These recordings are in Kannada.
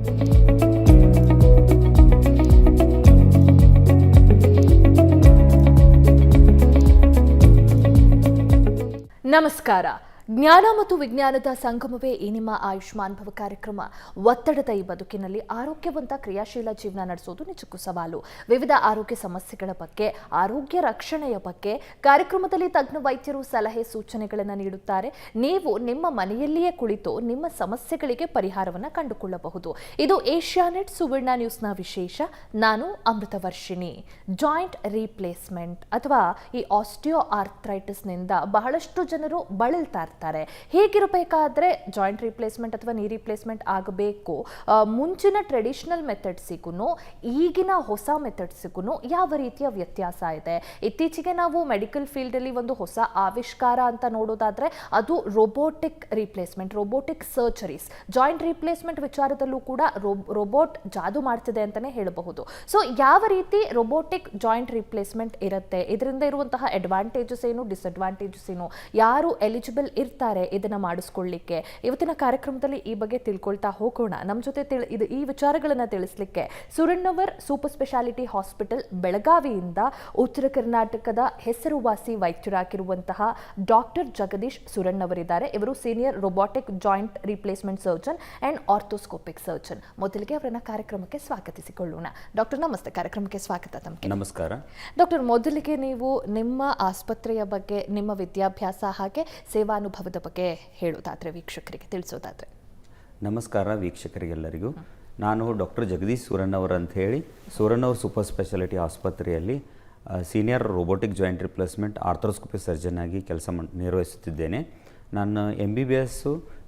ನಮಸ್ಕಾರ. ಜ್ಞಾನ ಮತ್ತು ವಿಜ್ಞಾನದ ಸಂಗಮವೇ ಈ ನಿಮ್ಮ ಆಯುಷ್ಮಾನ್ ಭವ ಕಾರ್ಯಕ್ರಮ. ಒತ್ತಡದ ಈ ಬದುಕಿನಲ್ಲಿ ಆರೋಗ್ಯವಂತ ಕ್ರಿಯಾಶೀಲ ಜೀವನ ನಡೆಸೋದು ನಿಜಕ್ಕೂ ಸವಾಲು. ವಿವಿಧ ಆರೋಗ್ಯ ಸಮಸ್ಯೆಗಳ ಬಗ್ಗೆ, ಆರೋಗ್ಯ ರಕ್ಷಣೆಯ ಬಗ್ಗೆ ಕಾರ್ಯಕ್ರಮದಲ್ಲಿ ತಜ್ಞ ವೈದ್ಯರು ಸಲಹೆ ಸೂಚನೆಗಳನ್ನು ನೀಡುತ್ತಾರೆ. ನೀವು ನಿಮ್ಮ ಮನೆಯಲ್ಲಿಯೇ ಕುಳಿತು ನಿಮ್ಮ ಸಮಸ್ಯೆಗಳಿಗೆ ಪರಿಹಾರವನ್ನು ಕಂಡುಕೊಳ್ಳಬಹುದು. ಇದು ಏಷ್ಯಾನೆಟ್ ಸುವರ್ಣ ನ್ಯೂಸ್ನ ವಿಶೇಷ. ನಾನು ಅಮೃತವರ್ಷಿಣಿ. ಜಾಯಿಂಟ್ ರೀಪ್ಲೇಸ್ಮೆಂಟ್ ಅಥವಾ ಈ ಆಸ್ಟಿಯೋ ಆರ್ಥ್ರೈಟಿಸ್ನಿಂದ ಬಹಳಷ್ಟು ಜನರು ಬಳಲ್ತಾ ಇರ್ತಾರೆ. ಹೇಗಿರಬೇಕಾದ್ರೆ ಜಾಯಿಂಟ್ ರಿಪ್ಲೇಸ್ಮೆಂಟ್ ಅಥವಾ ನೀ ರಿಪ್ಲೇಸ್ಮೆಂಟ್ ಆಗಬೇಕು, ಮುಂಚಿನ ಟ್ರೆಡಿಷನಲ್ ಮೆಥಡ್ಸಿಗೂ ಈಗಿನ ಹೊಸ ಮೆಥಡ್ಸಿಗೂ ಯಾವ ರೀತಿಯ ವ್ಯತ್ಯಾಸ ಇದೆ? ಇತ್ತೀಚೆಗೆ ನಾವು ಮೆಡಿಕಲ್ ಫೀಲ್ಡಲ್ಲಿ ಒಂದು ಹೊಸ ಆವಿಷ್ಕಾರ ಅಂತ ನೋಡೋದಾದ್ರೆ ಅದು robotic replacement, robotic surgeries. Joint replacement ವಿಚಾರದಲ್ಲೂ ಕೂಡ ರೋಬೋಟ್ ಜಾದು ಮಾಡ್ತಿದೆ ಅಂತಾನೆ ಹೇಳಬಹುದು. ಸೊ ಯಾವ ರೀತಿ ರೋಬೋಟಿಕ್ ಜಾಯಿಂಟ್ ರಿಪ್ಲೇಸ್ಮೆಂಟ್ ಇರುತ್ತೆ, ಇದರಿಂದ ಇರುವಂತಹ ಅಡ್ವಾಂಟೇಜಸ್ ಏನು, ಡಿಸ್ಅಡ್ವಾಂಟೇಜಸ್ ಏನು, ಯಾರು ಎಲಿಜಿಬಲ್ ಇರ್ತಾರೆ ಇದನ್ನ ಮಾಡಿಸ್ಕೊಳ್ಳಿಕ್ಕೆ, ಇವತ್ತಿನ ಕಾರ್ಯಕ್ರಮದಲ್ಲಿ ಈ ಬಗ್ಗೆ ತಿಳ್ಕೊಳ್ತಾ ಹೋಗೋಣ. ನಮ್ಮ ಜೊತೆ ಈ ವಿಚಾರಗಳನ್ನ ತಿಳಿಸ್ಲಿಕ್ಕೆ ಸುರಣ್ಣವರ್ ಸೂಪರ್ ಸ್ಪೆಷಾಲಿಟಿ ಹಾಸ್ಪಿಟಲ್ ಬೆಳಗಾವಿಯಿಂದ ಉತ್ತರ ಕರ್ನಾಟಕದ ಹೆಸರುವಾಸಿ ವೈದ್ಯರಾಗಿರುವಂತಹ ಡಾಕ್ಟರ್ ಜಗದೀಶ್ ಸುರಣ್ಣವರಿದ್ದಾರೆ. ಇವರು senior robotic joint replacement surgeon and arthroscopic surgeon. ಮೊದಲಿಗೆ ಅವರನ್ನ ಕಾರ್ಯಕ್ರಮಕ್ಕೆ ಸ್ವಾಗತಿಸಿಕೊಳ್ಳೋಣ. ಡಾಕ್ಟರ್ ನಮಸ್ತೆ, ಕಾರ್ಯಕ್ರಮಕ್ಕೆ ಸ್ವಾಗತ. ತಮಗೆ ನಮಸ್ಕಾರ. ಡಾಕ್ಟರ್, ಮೊದಲಿಗೆ ನೀವು ನಿಮ್ಮ ಆಸ್ಪತ್ರೆಯ ಬಗ್ಗೆ, ನಿಮ್ಮ ವಿದ್ಯಾಭ್ಯಾಸ ಹಾಗೆ ಸೇವಾನುಭವದ ಬಗ್ಗೆ ಹೇಳೋದಾದ್ರೆ, ವೀಕ್ಷಕರಿಗೆ ತಿಳಿಸೋದಾದ್ರೆ. ನಮಸ್ಕಾರ ವೀಕ್ಷಕರಿಗೆಲ್ಲರಿಗೂ. ನಾನು ಡಾಕ್ಟರ್ ಜಗದೀಶ್ ಸುರಣ್ಣವರ್ ಅಂತ ಹೇಳಿ ಸುರಣ್ಣವರ್ ಸೂಪರ್ ಸ್ಪೆಷಾಲಿಟಿ ಆಸ್ಪತ್ರೆಯಲ್ಲಿ senior robotic joint replacement arthroscopy surgeon ಆಗಿ ಕೆಲಸ ನಿರ್ವಹಿಸುತ್ತಿದ್ದೇನೆ. ನಾನು MBBS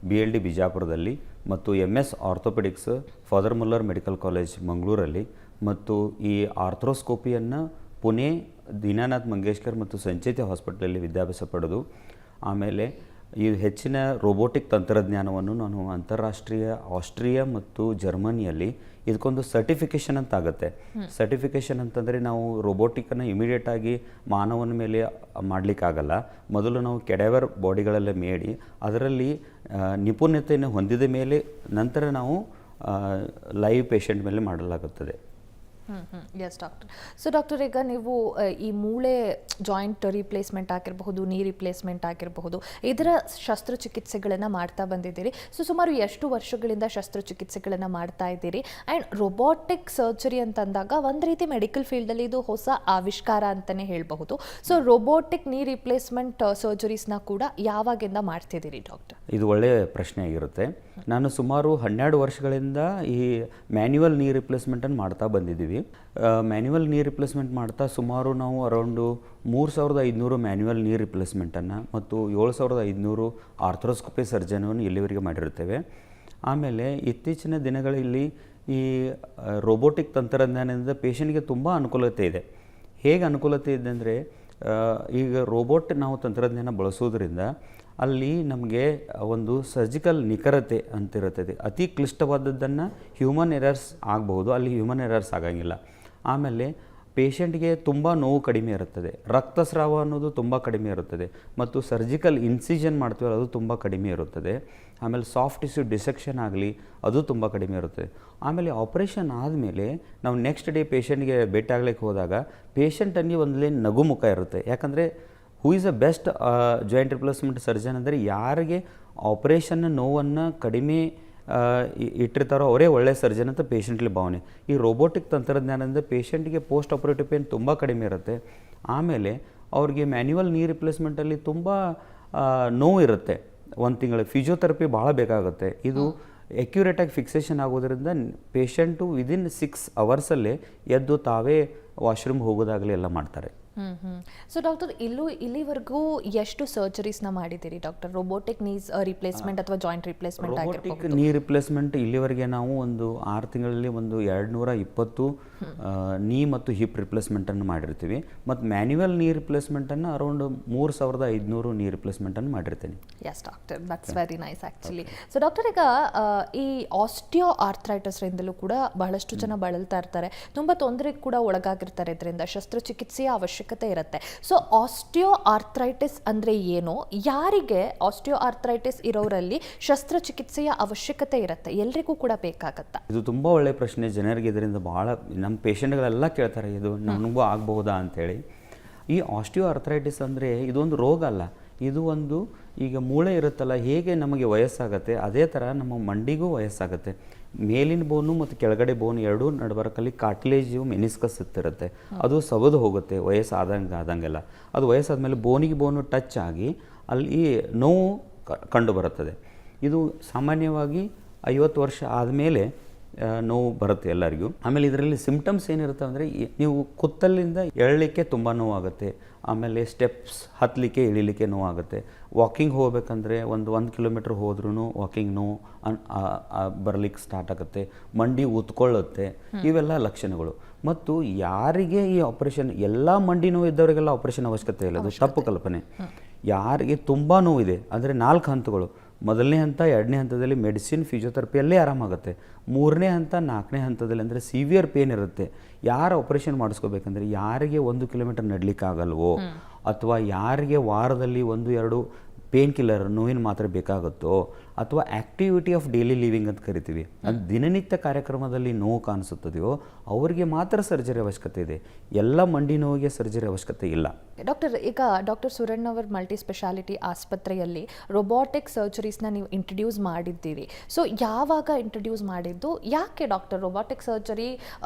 BLD ಬಿಜಾಪುರದಲ್ಲಿ ಮತ್ತು MS orthopaedics father Muller medical college ಮಂಗಳೂರಲ್ಲಿ ಮತ್ತು ಈ ಆರ್ಥ್ರೋಸ್ಕೋಪಿಯನ್ನು ಪುಣೆ ದೀನಾನಾಥ್ ಮಂಗೇಶ್ಕರ್ ಮತ್ತು ಸಂಚೇತಿ ಹಾಸ್ಪಿಟಲಲ್ಲಿ ವಿದ್ಯಾಭ್ಯಾಸ ಪಡೆದು ಆಮೇಲೆ ಈ ಹೆಚ್ಚಿನ ರೋಬೋಟಿಕ್ ತಂತ್ರಜ್ಞಾನವನ್ನು ನಾನು ಅಂತಾರಾಷ್ಟ್ರೀಯ ಆಸ್ಟ್ರಿಯಾ ಮತ್ತು ಜರ್ಮನಿಯಲ್ಲಿ ಇದಕ್ಕೊಂದು ಸರ್ಟಿಫಿಕೇಷನ್ ಅಂತ ಆಗುತ್ತೆ. ಸರ್ಟಿಫಿಕೇಷನ್ ಅಂತಂದರೆ ನಾವು ರೋಬೋಟಿಕ್ಕನ್ನು ಇಮಿಡಿಯೇಟಾಗಿ ಮಾನವನ ಮೇಲೆ ಮಾಡಲಿಕ್ಕಾಗಲ್ಲ. ಮೊದಲು ನಾವು ಕೆಡವರ್ ಬಾಡಿಗಳೆಲ್ಲ ಮಾಡಿ ಅದರಲ್ಲಿ ನಿಪುಣತೆಯನ್ನು ಹೊಂದಿದ ಮೇಲೆ ನಂತರ ನಾವು ಲೈವ್ ಪೇಷಂಟ್ ಮೇಲೆ ಮಾಡಲಾಗುತ್ತದೆ. S doctor. ಸೊ ಡಾಕ್ಟರ್, ಈಗ ನೀವು ಈ ಮೂಳೆ ಜಾಯಿಂಟ್ ರಿಪ್ಲೇಸ್ಮೆಂಟ್ ಆಗಿರಬಹುದು, ನೀ ರಿಪ್ಲೇಸ್ಮೆಂಟ್ ಆಗಿರಬಹುದು, ಇದರ ಶಸ್ತ್ರಚಿಕಿತ್ಸೆಗಳನ್ನು ಮಾಡ್ತಾ ಬಂದಿದ್ದೀರಿ. ಸೊ ಸುಮಾರು ಎಷ್ಟು ವರ್ಷಗಳಿಂದ ಶಸ್ತ್ರಚಿಕಿತ್ಸೆಗಳನ್ನು ಮಾಡ್ತಾ ಇದ್ದೀರಿ? ಆ್ಯಂಡ್ ರೋಬೋಟಿಕ್ ಸರ್ಜರಿ ಅಂತಂದಾಗ ಒಂದು ರೀತಿ ಮೆಡಿಕಲ್ ಫೀಲ್ಡಲ್ಲಿ ಇದು ಹೊಸ ಆವಿಷ್ಕಾರ ಅಂತಲೇ ಹೇಳಬಹುದು. ಸೊ ರೋಬೋಟಿಕ್ ನೀ ರಿಪ್ಲೇಸ್ಮೆಂಟ್ ಸರ್ಜರೀಸ್ನ ಕೂಡ ಯಾವಾಗಿಂದ ಮಾಡ್ತಿದ್ದೀರಿ ಡಾಕ್ಟರ್? ಇದು ಒಳ್ಳೆಯ ಪ್ರಶ್ನೆ ಆಗಿರುತ್ತೆ. ನಾನು ಸುಮಾರು 12 ವರ್ಷಗಳಿಂದ ಈ ಮ್ಯಾನ್ಯುವಲ್ ನೀ ರಿಪ್ಲೇಸ್ಮೆಂಟನ್ನು ಮಾಡ್ತಾ ಬಂದಿದ್ದೀವಿ. ಮ್ಯಾನ್ಯುವಲ್ ನೀ ರಿಪ್ಲೇಸ್ಮೆಂಟ್ ಮಾಡ್ತಾ ಸುಮಾರು ನಾವು ಅರೌಂಡು 3500 ಮ್ಯಾನ್ಯುವಲ್ ನೀ ರಿಪ್ಲೇಸ್ಮೆಂಟನ್ನು ಮತ್ತು 7500 ಆರ್ಥ್ರೋಸ್ಕೋಪಿ ಸರ್ಜನನ್ನು ಇಲ್ಲಿವರೆಗೆ ಮಾಡಿರುತ್ತೇವೆ. ಆಮೇಲೆ ಇತ್ತೀಚಿನ ದಿನಗಳಲ್ಲಿ ಈ ರೋಬೋಟಿಕ್ ತಂತ್ರಜ್ಞಾನದಿಂದ ಪೇಷಂಟ್ಗೆ ತುಂಬ ಅನುಕೂಲತೆ ಇದೆ. ಹೇಗೆ ಅನುಕೂಲತೆ ಇದೆ ಅಂದರೆ, ಈಗ ರೋಬೋಟ್ ನಾವು ತಂತ್ರಜ್ಞಾನ ಬಳಸೋದ್ರಿಂದ ಅಲ್ಲಿ ನಮಗೆ ಒಂದು ಸರ್ಜಿಕಲ್ ನಿಖರತೆ ಅಂತಿರುತ್ತದೆ. ಅತಿ ಕ್ಲಿಷ್ಟವಾದದ್ದನ್ನು ಹ್ಯೂಮನ್ ಎರರ್ಸ್ ಆಗಬಹುದು, ಅಲ್ಲಿ ಹ್ಯೂಮನ್ ಎರರ್ಸ್ ಆಗಂಗಿಲ್ಲ. ಆಮೇಲೆ ಪೇಷಂಟ್ಗೆ ತುಂಬ ನೋವು ಕಡಿಮೆ ಇರುತ್ತದೆ, ರಕ್ತಸ್ರಾವ ಅನ್ನೋದು ತುಂಬ ಕಡಿಮೆ ಇರುತ್ತದೆ, ಮತ್ತು ಸರ್ಜಿಕಲ್ ಇನ್ಸಿಷನ್ ಮಾಡ್ತೀವಲ್ಲ ಅದು ತುಂಬ ಕಡಿಮೆ ಇರುತ್ತದೆ. ಆಮೇಲೆ ಸಾಫ್ಟ್ ಟಿಶ್ಯೂ ಡಿಸೆಕ್ಷನ್ ಆಗಲಿ ಅದು ತುಂಬ ಕಡಿಮೆ ಇರುತ್ತದೆ. ಆಮೇಲೆ ಆಪ್ರೇಷನ್ ಆದಮೇಲೆ ನಾವು ನೆಕ್ಸ್ಟ್ ಡೇ ಪೇಷಂಟ್ಗೆ ಭೇಟಿ ಆಗ್ಲಿಕ್ಕೆ ಹೋದಾಗ ಪೇಷಂಟಲ್ಲಿ ಒಂದಲೇ ನಗು ಮುಖ ಇರುತ್ತೆ. ಯಾಕಂದರೆ who is a best joint replacement surgeon ಅಂದರೆ ಯಾರಿಗೆ ಆಪ್ರೇಷನ್ನ ನೋವನ್ನು ಕಡಿಮೆ ಇಟ್ಟಿರ್ತಾರೋ ಅವರೇ ಒಳ್ಳೆಯ ಸರ್ಜನ್ ಅಂತ ಪೇಷಂಟ್ಲಿ ಭಾವನೆ. ಈ ರೋಬೋಟಿಕ್ ತಂತ್ರಜ್ಞಾನದಿಂದ ಪೇಷಂಟ್ಗೆ ಪೋಸ್ಟ್ ಆಪರೇಟಿವ್ ಪೇನ್ ತುಂಬ ಕಡಿಮೆ ಇರುತ್ತೆ. ಆಮೇಲೆ ಅವ್ರಿಗೆ ಮ್ಯಾನ್ಯುವಲ್ ನೀ ರಿಪ್ಲೇಸ್ಮೆಂಟಲ್ಲಿ ತುಂಬ ನೋವು ಇರುತ್ತೆ. ಒಂದು ತಿಂಗಳು ಫಿಸಿಯೋಥೆರಪಿ ಭಾಳ ಬೇಕಾಗುತ್ತೆ. ಇದು ಎಕ್ಯುರೇಟಾಗಿ ಫಿಕ್ಸೇಷನ್ ಆಗೋದ್ರಿಂದ ಪೇಷಂಟು ವಿದಿನ್ 6 ಅವರ್ಸಲ್ಲೇ ಎದ್ದು ತಾವೇ ವಾಶ್ರೂಮ್ ಹೋಗೋದಾಗಲಿ ಎಲ್ಲ ಮಾಡ್ತಾರೆ. ಸೊ ಡಾಕ್ಟರ್, ಇಲ್ಲಿವರೆಗೂ ಎಷ್ಟು ಸರ್ಜರೀಸ್ನ ಮಾಡಿದ್ದೀರಿ ಡಾಕ್ಟರ್? ರೋಬೋಟಿಕ್ ನೀಸ್ ರಿಪ್ಲೇಸ್ಮೆಂಟ್ ಅಥವಾ joint replacement robotic knee replacement ಇಲ್ಲಿವರೆಗೆ ನಾವು ಒಂದು 6 ತಿಂಗಳಲ್ಲಿ ಒಂದು 220 ನೀ ಮತ್ತು ಹಿಪ್ ರಿಪ್ಲೇಸ್ಮೆಂಟನ್ನು ಮಾಡಿರ್ತೀವಿ. ಮತ್ತು ಮ್ಯಾನ್ಯುವಲ್ ನೀ ರಿಪ್ಲೇಸ್ಮೆಂಟನ್ನು ಅರೌಂಡ್ 3500 ನೀ ರಿಪ್ಲೇಸ್ಮೆಂಟನ್ನು ಮಾಡಿರ್ತೀನಿ. Yes doctor, that's very nice actually. So doctor, ಈಗ ಈ ಆಸ್ಟಿಯೋ ಆರ್ಥ್ರೈಟಿಸ್ರಿಂದಲೂ ಕೂಡ ಬಹಳಷ್ಟು ಜನ ಬಳಲ್ತಾ ಇರ್ತಾರೆ, ತುಂಬ ತೊಂದರೆಗೆ ಕೂಡ ಒಳಗಾಗಿರ್ತಾರೆ. ಇದರಿಂದ ಶಸ್ತ್ರಚಿಕಿತ್ಸೆಯ ಅವಶ್ಯಕತೆ ಅವಶ್ಯಕತೆ ಇರುತ್ತೆ. ಸೊ ಆಸ್ಟಿಯೋ ಆರ್ಥ್ರೈಟಿಸ್ ಅಂದರೆ ಏನು, ಯಾರಿಗೆ ಆಸ್ಟಿಯೋ ಆರ್ಥ್ರೈಟಿಸ್ ಇರೋರಲ್ಲಿ ಶಸ್ತ್ರಚಿಕಿತ್ಸೆಯ ಅವಶ್ಯಕತೆ ಇರುತ್ತೆ, ಎಲ್ರಿಗೂ ಕೂಡ ಬೇಕಾಗತ್ತಾ? ಇದು ತುಂಬ ಒಳ್ಳೆಯ ಪ್ರಶ್ನೆ. ಜನರಿಗೆ ಇದರಿಂದ ಭಾಳ ನಮ್ಮ ಪೇಷಂಟ್ಗಳೆಲ್ಲ ಕೇಳ್ತಾರೆ, ಇದು ನನಗೂ ಆಗಬಹುದಾ ಅಂಥೇಳಿ. ಈ ಆಸ್ಟಿಯೋ ಆರ್ಥ್ರೈಟಿಸ್ ಅಂದರೆ ಇದೊಂದು ರೋಗ ಅಲ್ಲ, ಇದು ಒಂದು ಈಗ ಮೂಳೆ ಇರುತ್ತಲ್ಲ, ಹೇಗೆ ನಮಗೆ ವಯಸ್ಸಾಗುತ್ತೆ ಅದೇ ಥರ ನಮ್ಮ ಮಂಡಿಗೂ ವಯಸ್ಸಾಗುತ್ತೆ. ಮೇಲಿನ ಬೋನು ಮತ್ತು ಕೆಳಗಡೆ ಬೋನ್ ಎರಡೂ ನಡಬರ್ಕಲ್ಲಿ ಕಾರ್ಟಿಲೇಜು ಮೆನಿಸ್ಕಸ್ ಇರುತ್ತೆ, ಅದು ಸವದು ಹೋಗುತ್ತೆ ಆದಂಗೆಲ್ಲ. ಅದು ವಯಸ್ಸಾದಮೇಲೆ ಬೋನಿಗೆ ಬೋನು ಟಚ್ ಆಗಿ ಅಲ್ಲಿ ನೋವು ಕಂಡು ಬರುತ್ತದೆ. ಇದು ಸಾಮಾನ್ಯವಾಗಿ 50 ವರ್ಷ ಆದಮೇಲೆ ನೋವು ಬರುತ್ತೆ ಎಲ್ಲರಿಗೂ. ಆಮೇಲೆ ಇದರಲ್ಲಿ ಸಿಮ್ಟಮ್ಸ್ ಏನಿರುತ್ತೆ ಅಂದರೆ, ನೀವು ಕುತ್ತಲಿಂದ ಎಳಲಿಕ್ಕೆ ತುಂಬ ನೋವಾಗುತ್ತೆ, ಆಮೇಲೆ ಸ್ಟೆಪ್ಸ್ ಹತ್ತಲಿಕ್ಕೆ ಇಳಿಲಿಕ್ಕೆ ನೋವಾಗುತ್ತೆ. ವಾಕಿಂಗ್ ಹೋಗ್ಬೇಕಂದ್ರೆ 1 ಕಿಲೋಮೀಟ್ರ್ ಹೋದ್ರೂ ವಾಕಿಂಗ್ ನೋವು ಬರಲಿಕ್ಕೆ ಸ್ಟಾರ್ಟ್ ಆಗುತ್ತೆ, ಮಂಡಿ ಉತ್ಕೊಳ್ಳುತ್ತೆ. ಇವೆಲ್ಲ ಲಕ್ಷಣಗಳು. ಮತ್ತು ಯಾರಿಗೆ ಈ ಆಪರೇಷನ್, ಎಲ್ಲ ಮಂಡಿ ನೋವು ಇದ್ದವರಿಗೆಲ್ಲ ಆಪರೇಷನ್ ಅವಶ್ಯಕತೆ ಇಲ್ಲ, ಅದು ತಪ್ಪು ಕಲ್ಪನೆ. ಯಾರಿಗೆ ತುಂಬ ನೋವಿದೆ ಅಂದರೆ 4 ಹಂತಗಳು, ಮೊದಲನೇ ಹಂತ, 2ನೇ ಹಂತದಲ್ಲಿ ಮೆಡಿಸಿನ್ ಫಿಸಿಯೋಥೆರಪಿಯಲ್ಲೇ ಆರಾಮಾಗುತ್ತೆ. 3ನೇ ಹಂತ, 4ನೇ ಹಂತದಲ್ಲಿ ಅಂದರೆ ಸಿವಿಯರ್ ಪೇನ್ ಇರುತ್ತೆ. ಯಾರು ಆಪರೇಷನ್ ಮಾಡಿಸ್ಕೋಬೇಕಂದ್ರೆ ಯಾರಿಗೆ 1 ಕಿಲೋಮೀಟರ್ ನಡಲಿಕ್ಕಾಗಲ್ವೋ, ಅಥವಾ ಯಾರಿಗೆ ವಾರದಲ್ಲಿ 1-2 ಪೇನ್ ಕಿಲ್ಲರ್ ನೋವಿನ ಮಾತ್ರೆ ಬೇಕಾಗುತ್ತೋ, ಅಥವಾ ಆ್ಯಕ್ಟಿವಿಟಿ ಆಫ್ ಡೈಲಿ ಲಿವಿಂಗ್ ಅಂತ ಕರಿತೀವಿ, ಅದು ದಿನನಿತ್ಯ ಕಾರ್ಯಕ್ರಮದಲ್ಲಿ ನೋವು ಕಾಣಿಸುತ್ತದೆಯೋ ಅವರಿಗೆ ಮಾತ್ರ ಸರ್ಜರಿ ಅವಶ್ಯಕತೆ ಇದೆ. ಎಲ್ಲ ಮಂಡಿ ನೋವಿಗೆ ಸರ್ಜರಿ ಅವಶ್ಯಕತೆ ಇಲ್ಲ. ಡಾಕ್ಟರ್, ಈಗ ಡಾಕ್ಟರ್ ಸುರಣ್ಣವರ್ ಮಲ್ಟಿ ಸ್ಪೆಷಾಲಿಟಿ ಆಸ್ಪತ್ರೆಯಲ್ಲಿ ರೊಬಾಟಿಕ್ ಸರ್ಜರೀಸ್ನ ನೀವು ಇಂಟ್ರಡ್ಯೂಸ್ ಮಾಡಿದ್ದೀರಿ. ಸೊ ಯಾವಾಗ ಇಂಟ್ರಡ್ಯೂಸ್ ಮಾಡಿದ್ದು, ಯಾಕೆ ಡಾಕ್ಟರ್ ರೊಬಾಟಿಕ್ ಸರ್ಜರಿ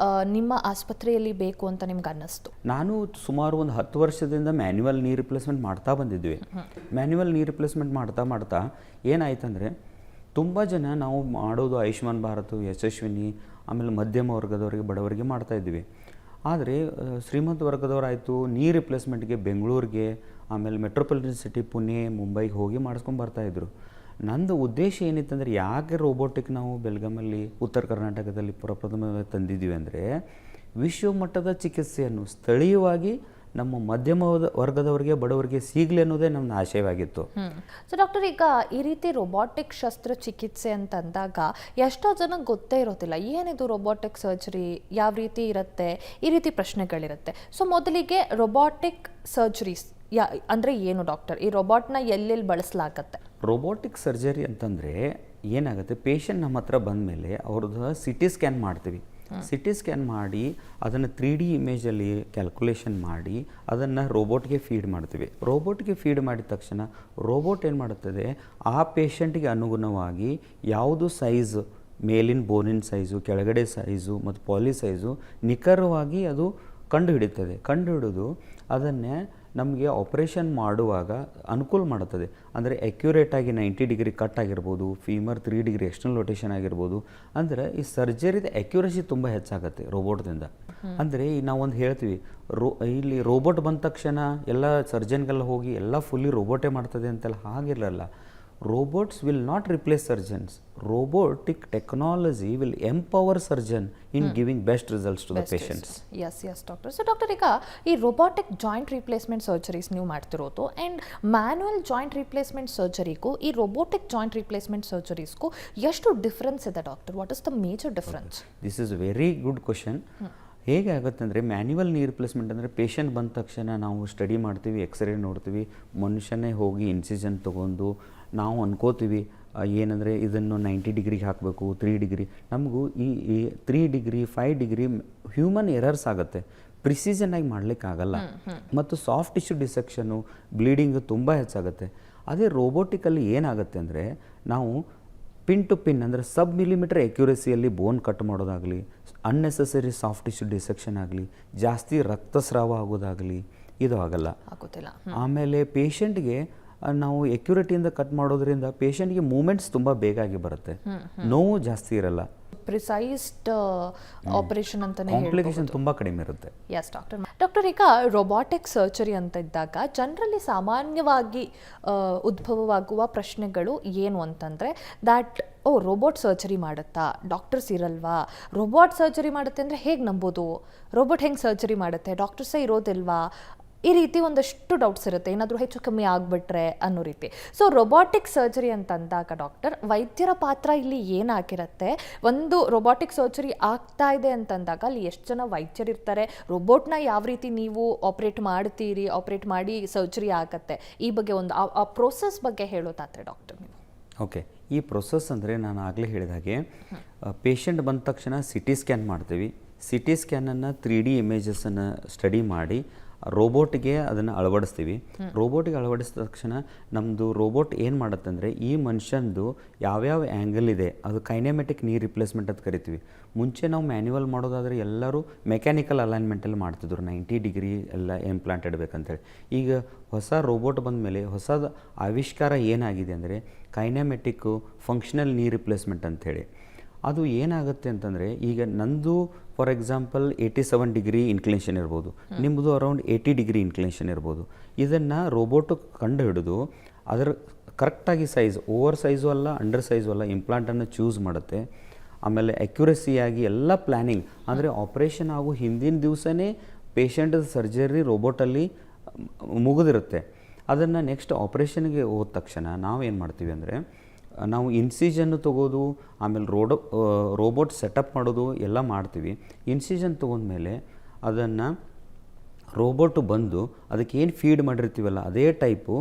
ನಿಮ್ಮ ಆಸ್ಪತ್ರೆಯಲ್ಲಿ ಬೇಕು ಅಂತ ನಿಮ್ಗೆ ಅನ್ನಿಸ್ತು? ನಾನು ಸುಮಾರು ಒಂದು 10 ವರ್ಷದಿಂದ ಮ್ಯಾನ್ಯುವಲ್ ನೀ ರಿಪ್ಲೇಸ್ಮೆಂಟ್ ಮಾಡ್ತಾ ಬಂದಿದ್ವಿ. ಮ್ಯಾನ್ಯುವಲ್ ನೀ ರಿಪ್ಲೇಸ್ಮೆಂಟ್ ಮಾಡ್ತಾ ಏನಾಯ್ತಂದರೆ, ತುಂಬ ಜನ ನಾವು ಮಾಡೋದು ಆಯುಷ್ಮಾನ್ ಭಾರತ್, ಯಶಸ್ವಿನಿ, ಆಮೇಲೆ ಮಧ್ಯಮ ವರ್ಗದವರಿಗೆ, ಬಡವರಿಗೆ ಮಾಡ್ತಾಯಿದ್ವಿ. ಆದರೆ ಶ್ರೀಮಂತ ವರ್ಗದವರಾಯಿತು ನೀ ರಿಪ್ಲೇಸ್ಮೆಂಟ್ಗೆ ಬೆಂಗಳೂರಿಗೆ, ಆಮೇಲೆ ಮೆಟ್ರೋಪಾಲಿಟನ್ ಸಿಟಿ ಪುಣೆ, ಮುಂಬೈಗೆ ಹೋಗಿ ಮಾಡಿಸ್ಕೊಂಡು ಬರ್ತಾಯಿದ್ರು. ನಂದು ಉದ್ದೇಶ ಏನಿತ್ತಂದರೆ, ಯಾಕೆ ರೋಬೋಟಿಕ್ ನಾವು ಬೆಳಗಾಮಲ್ಲಿ ಉತ್ತರ ಕರ್ನಾಟಕದಲ್ಲಿ ಪ್ರಪ್ರಥಮವಾಗಿ ತಂದಿದ್ದೀವಿ ಅಂದರೆ, ವಿಶ್ವ ಮಟ್ಟದ ಚಿಕಿತ್ಸೆಯನ್ನು ಸ್ಥಳೀಯವಾಗಿ ನಮ್ಮ ಮಧ್ಯಮ ವರ್ಗದವರಿಗೆ, ಬಡವರಿಗೆ ಸಿಗಲಿ ಅನ್ನೋದೇ ನಮ್ಮ ಆಶಯವಾಗಿತ್ತು. ಸೊ ಡಾಕ್ಟರ್, ಈಗ ಈ ರೀತಿ ರೊಬಾಟಿಕ್ ಶಸ್ತ್ರಚಿಕಿತ್ಸೆ ಅಂತಂದಾಗ ಎಷ್ಟೋ ಜನಕ್ಕೆ ಗೊತ್ತೇ ಇರೋದಿಲ್ಲ, ಏನಿದು ರೊಬಾಟಿಕ್ ಸರ್ಜರಿ, ಯಾವ ರೀತಿ ಇರುತ್ತೆ, ಈ ರೀತಿ ಪ್ರಶ್ನೆಗಳಿರುತ್ತೆ. ಸೊ ಮೊದಲಿಗೆ ರೊಬಾಟಿಕ್ ಸರ್ಜರೀಸ್ ಅಂದರೆ ಏನು ಡಾಕ್ಟರ್? ಈ ರೊಬಾಟ್ನ ಎಲ್ಲೆಲ್ಲಿ ಬಳಸಲಾಗತ್ತೆ? ರೊಬಾಟಿಕ್ ಸರ್ಜರಿ ಅಂತಂದರೆ ಏನಾಗುತ್ತೆ, ಪೇಷಂಟ್ ನಮ್ಮ ಹತ್ರ ಬಂದ ಮೇಲೆ ಅವ್ರದ್ದು CT ಸ್ಕ್ಯಾನ್ ಮಾಡ್ತೀವಿ. CT ಸ್ಕ್ಯಾನ್ ಮಾಡಿ ಅದನ್ನು 3D ಇಮೇಜಲ್ಲಿ ಕ್ಯಾಲ್ಕುಲೇಷನ್ ಮಾಡಿ ಅದನ್ನು ರೋಬೋಟ್ಗೆ ಫೀಡ್ ಮಾಡ್ತೀವಿ. ರೋಬೋಟ್ಗೆ ಫೀಡ್ ಮಾಡಿದ ತಕ್ಷಣ ರೋಬೋಟ್ ಏನು ಮಾಡುತ್ತದೆ, ಆ ಪೇಷಂಟಿಗೆ ಅನುಗುಣವಾಗಿ ಯಾವುದು ಸೈಜ್, ಮೇಲಿನ ಬೋನಿನ ಸೈಜು, ಕೆಳಗಡೆ ಸೈಜು ಮತ್ತು ಪಾಲಿ ಸೈಜು ನಿಖರವಾಗಿ ಅದು ಕಂಡುಹಿಡಿದು ಅದನ್ನೇ ನಮಗೆ ಆಪರೇಷನ್ ಮಾಡುವಾಗ ಅನುಕೂಲ ಮಾಡುತ್ತದೆ. ಅಂದರೆ ಅಕ್ಯುರೇಟಾಗಿ 90 ಡಿಗ್ರಿ ಕಟ್ ಆಗಿರ್ಬೋದು, ಫೀಮರ್ 3 ಡಿಗ್ರಿ ಎಕ್ಸ್ಟರ್ನಲ್ ರೊಟೇಷನ್ ಆಗಿರ್ಬೋದು. ಅಂದರೆ ಈ ಸರ್ಜರಿದ ಅಕ್ಯುರಸಿ ತುಂಬ ಹೆಚ್ಚಾಗುತ್ತೆ ರೋಬೋಟ್ದಿಂದ. ಅಂದರೆ ನಾವೊಂದು ಹೇಳ್ತೀವಿ, ಇಲ್ಲಿ ರೋಬೋಟ್ ಬಂದ ತಕ್ಷಣ ಎಲ್ಲ ಸರ್ಜನ್ಗೆಲ್ಲ ಹೋಗಿ ಎಲ್ಲ ಫುಲ್ಲಿ ರೋಬೋಟೇ ಮಾಡ್ತದೆ ಅಂತೆಲ್ಲ ಹಾಗಿರಲ್ಲ. Robots will not replace surgeons. Robotic technology will empower surgeon in giving best results to the patients. Yes, doctor. So doctor, ಈಗ ಈ robotic joint replacement surgeries ನೀವು ಮಾಡ್ತಿರೋದು, and manual joint replacement surgeryಗೂ ಈ robotic joint replacement surgeriesಗೂ ಎಷ್ಟು ಡಿಫ್ರೆನ್ಸ್ ಇದೆ doctor? What is the major difference? This is very good question. ಹೇಗೆ ಆಗುತ್ತೆ ಅಂದರೆ, ಮ್ಯಾನ್ಯುವಲ್ ನೀ ರಿಪ್ಲೇಸ್ಮೆಂಟ್ ಅಂದರೆ ಪೇಷಂಟ್ ಬಂದ ತಕ್ಷಣ ನಾವು ಸ್ಟಡಿ ಮಾಡ್ತೀವಿ, ಎಕ್ಸ್ರೇ ನೋಡ್ತೀವಿ, ಮನುಷ್ಯನೇ ಹೋಗಿ ಇನ್ಸಿಷನ್ ತೊಗೊಂಡು ನಾವು ಅನ್ಕೋತೀವಿ ಏನಂದರೆ ಇದನ್ನು 90 ಡಿಗ್ರಿಗೆ ಹಾಕಬೇಕು, 3 ಡಿಗ್ರಿ. ನಮಗೂ ಈ 3 ಡಿಗ್ರಿ 5 ಡಿಗ್ರಿ ಹ್ಯೂಮನ್ ಎರರ್ಸ್ ಆಗುತ್ತೆ, ಪ್ರಿಸಿಷನ್ನಾಗಿ ಮಾಡಲಿಕ್ಕಾಗಲ್ಲ. ಮತ್ತು ಸಾಫ್ಟ್ ಟಿಶ್ಯೂ ಡಿಸೆಕ್ಷನ್ನು, ಬ್ಲೀಡಿಂಗು ತುಂಬ ಹೆಚ್ಚಾಗುತ್ತೆ. ಅದೇ ರೋಬೋಟಿಕಲ್ಲಿ ಏನಾಗುತ್ತೆ ಅಂದರೆ, ನಾವು ಪಿನ್ ಟು ಪಿನ್ ಅಂದರೆ ಸಬ್ ಮಿಲಿಮೀಟರ್ ಎಕ್ಯುರಸಿಯಲ್ಲಿ ಬೋನ್ ಕಟ್ ಮಾಡೋದಾಗಲಿ, ಅನ್ನೆಸೆಸರಿ ಸಾಫ್ಟ್ ಟಿಶ್ಯೂ ಡಿಸೆಕ್ಷನ್ ಆಗಲಿ, ಜಾಸ್ತಿ ರಕ್ತಸ್ರಾವ ಆಗೋದಾಗಲಿ ಇದು ಆಗೋದಿಲ್ಲ. ಆಮೇಲೆ ಪೇಷಂಟ್ಗೆ ನಾವು ಎಕ್ಯುರೇಟಿಯಿಂದ ಕಟ್ ಮಾಡೋದ್ರಿಂದ ಪೇಷಂಟ್ಗೆ ಮೂಮೆಂಟ್ಸ್ ತುಂಬ ಬೇಗಾಗಿ ಬರುತ್ತೆ, ನೋವು ಜಾಸ್ತಿ ಇರಲ್ಲ, ಪ್ರಿಸೈಸ್ಡ್ ಆಪರೇಷನ್ ಅಂತಾನೆ ಕಾಂಪ್ಲಿಕೇಶನ್ ತುಂಬ ಕಡಿಮೆ ಇರುತ್ತೆ. Yes doctor. ಡಾಕ್ಟರ್, ಈಗ ರೊಬಾಟಿಕ್ ಸರ್ಜರಿ ಅಂತ ಇದ್ದಾಗ ಜನರಲ್ಲಿ ಸಾಮಾನ್ಯವಾಗಿ ಉದ್ಭವವಾಗುವ ಪ್ರಶ್ನೆಗಳು ಏನು ಅಂತಂದರೆ, ದ್ಯಾಟ್ ರೋಬೋಟ್ ಸರ್ಜರಿ ಮಾಡುತ್ತಾ, ಡಾಕ್ಟರ್ಸ್ ಇರಲ್ವಾ, ರೋಬೋಟ್ ಸರ್ಜರಿ ಮಾಡುತ್ತೆ ಅಂದರೆ ಹೇಗೆ ನಂಬೋದು, ರೋಬೋಟ್ ಹೆಂಗೆ ಸರ್ಜರಿ ಮಾಡುತ್ತೆ, ಡಾಕ್ಟರ್ಸೇ ಇರೋದಿಲ್ವಾ, ಈ ರೀತಿ ಒಂದಷ್ಟು ಡೌಟ್ಸ್ ಇರುತ್ತೆ, ಏನಾದರೂ ಹೆಚ್ಚು ಕಮ್ಮಿ ಆಗಿಬಿಟ್ರೆ ಅನ್ನೋ ರೀತಿ. ಸೊ ರೊಬಾಟಿಕ್ ಸರ್ಜರಿ ಅಂತಂದಾಗ ಡಾಕ್ಟರ್, ವೈದ್ಯರ ಪಾತ್ರ ಇಲ್ಲಿ ಏನಾಗಿರುತ್ತೆ? ಒಂದು ರೊಬಾಟಿಕ್ ಸರ್ಜರಿ ಆಗ್ತಾ ಇದೆ ಅಂತಂದಾಗ ಅಲ್ಲಿ ಎಷ್ಟು ಜನ ವೈದ್ಯರಿರ್ತಾರೆ, ರೋಬೋಟ್ನ ಯಾವ ರೀತಿ ನೀವು ಆಪ್ರೇಟ್ ಮಾಡ್ತೀರಿ, ಆಪ್ರೇಟ್ ಮಾಡಿ ಸರ್ಜರಿ ಆಗತ್ತೆ, ಈ ಬಗ್ಗೆ ಒಂದು ಆ ಪ್ರೋಸೆಸ್ ಬಗ್ಗೆ ಹೇಳೋದಾದ್ರೆ ಡಾಕ್ಟರ್ ನೀವು. ಓಕೆ, ಈ ಪ್ರೊಸೆಸ್ ಅಂದರೆ ನಾನು ಆಗಲೇ ಹೇಳಿದ ಹಾಗೆ ಪೇಷಂಟ್ ಬಂದ ತಕ್ಷಣ ಸಿ ಟಿ ಸ್ಕ್ಯಾನ್ ಮಾಡ್ತೀವಿ. ಸಿ ಟಿ ಸ್ಕ್ಯಾನನ್ನು 3D ಇಮೇಜಸನ್ನು ಸ್ಟಡಿ ಮಾಡಿ ರೋಬೋಟ್ಗೆ ಅದನ್ನು ಅಳವಡಿಸ್ತೀವಿ. ರೋಬೋಟಿಗೆ ಅಳವಡಿಸಿದ ತಕ್ಷಣ ನಮ್ಮದು ರೋಬೋಟ್ ಏನು ಮಾಡುತ್ತೆ ಅಂದರೆ ಈ ಮನುಷ್ಯಂದು ಯಾವ್ಯಾವ ಆ್ಯಂಗಲ್ ಇದೆ ಅದು ಕೈನೆಮೆಟಿಕ್ ನೀ ರಿಪ್ಲೇಸ್ಮೆಂಟ್ ಅಂತ ಕರಿತೀವಿ. ಮುಂಚೆ ನಾವು ಮ್ಯಾನ್ಯುವಲ್ ಮಾಡೋದಾದರೆ ಎಲ್ಲರೂ ಮೆಕ್ಯಾನಿಕಲ್ ಅಲೈನ್ಮೆಂಟಲ್ಲಿ ಮಾಡ್ತಿದ್ರು, 90 ಡಿಗ್ರಿ ಎಲ್ಲ ಇಂಪ್ಲಾಂಟ್ ಇಡಬೇಕಂತೇಳಿ. ಈಗ ಹೊಸ ರೋಬೋಟ್ ಬಂದ ಮೇಲೆ ಹೊಸದು ಆವಿಷ್ಕಾರ ಏನಾಗಿದೆ ಅಂದರೆ ಕೈನೆಮೆಟಿಕ್ಕು ಫಂಕ್ಷನಲ್ ನೀ ರಿಪ್ಲೇಸ್ಮೆಂಟ್ ಅಂಥೇಳಿ. ಅದು ಏನಾಗುತ್ತೆ ಅಂತಂದರೆ ಈಗ ನಂದು ಫಾರ್ ಎಕ್ಸಾಂಪಲ್ 87 ಡಿಗ್ರಿ ಇನ್ಕ್ಲಿನೇಷನ್ ಇರ್ಬೋದು, ನಿಮ್ಮದು ಅರೌಂಡ್ 80 ಡಿಗ್ರಿ ಇನ್ಕ್ಲಿನೇಷನ್ ಇರ್ಬೋದು. ಇದನ್ನು ರೋಬೋಟು ಕಂಡು ಹಿಡಿದು ಅದರ ಕರೆಕ್ಟಾಗಿ ಸೈಜ್, ಓವರ್ ಸೈಜು ಅಲ್ಲ ಅಂಡರ್ ಸೈಜು ಅಲ್ಲ, ಇಂಪ್ಲಾಂಟನ್ನು ಚೂಸ್ ಮಾಡುತ್ತೆ. ಆಮೇಲೆ ಅಕ್ಯುರಸಿಯಾಗಿ ಎಲ್ಲ ಪ್ಲ್ಯಾನಿಂಗ್ ಅಂದರೆ ಆಪ್ರೇಷನ್ ಆಗೋ ಹಿಂದಿನ ದಿವಸನೇ ಪೇಷಂಟ್ ಸರ್ಜರಿ ರೋಬೋಟಲ್ಲಿ ಮುಗಿದಿರುತ್ತೆ. ಅದನ್ನು ನೆಕ್ಸ್ಟ್ ಆಪ್ರೇಷನ್ಗೆ ಹೋದ ತಕ್ಷಣ ನಾವೇನು ಮಾಡ್ತೀವಿ ಅಂದರೆ ನಾವು ಇನ್ಸಿಜನ್ನು ತೊಗೋದು, ಆಮೇಲೆ ರೋಬೋಟ್ ಸೆಟಪ್ ಮಾಡೋದು ಎಲ್ಲ ಮಾಡ್ತೀವಿ. ಇನ್ಸಿಜನ್ ತೊಗೊಂಡ್ಮೇಲೆ ಅದನ್ನು ರೋಬೋಟು ಬಂದು ಅದಕ್ಕೆ ಏನು ಫೀಡ್ ಮಾಡಿರ್ತೀವಲ್ಲ ಅದೇ ಟೈಪು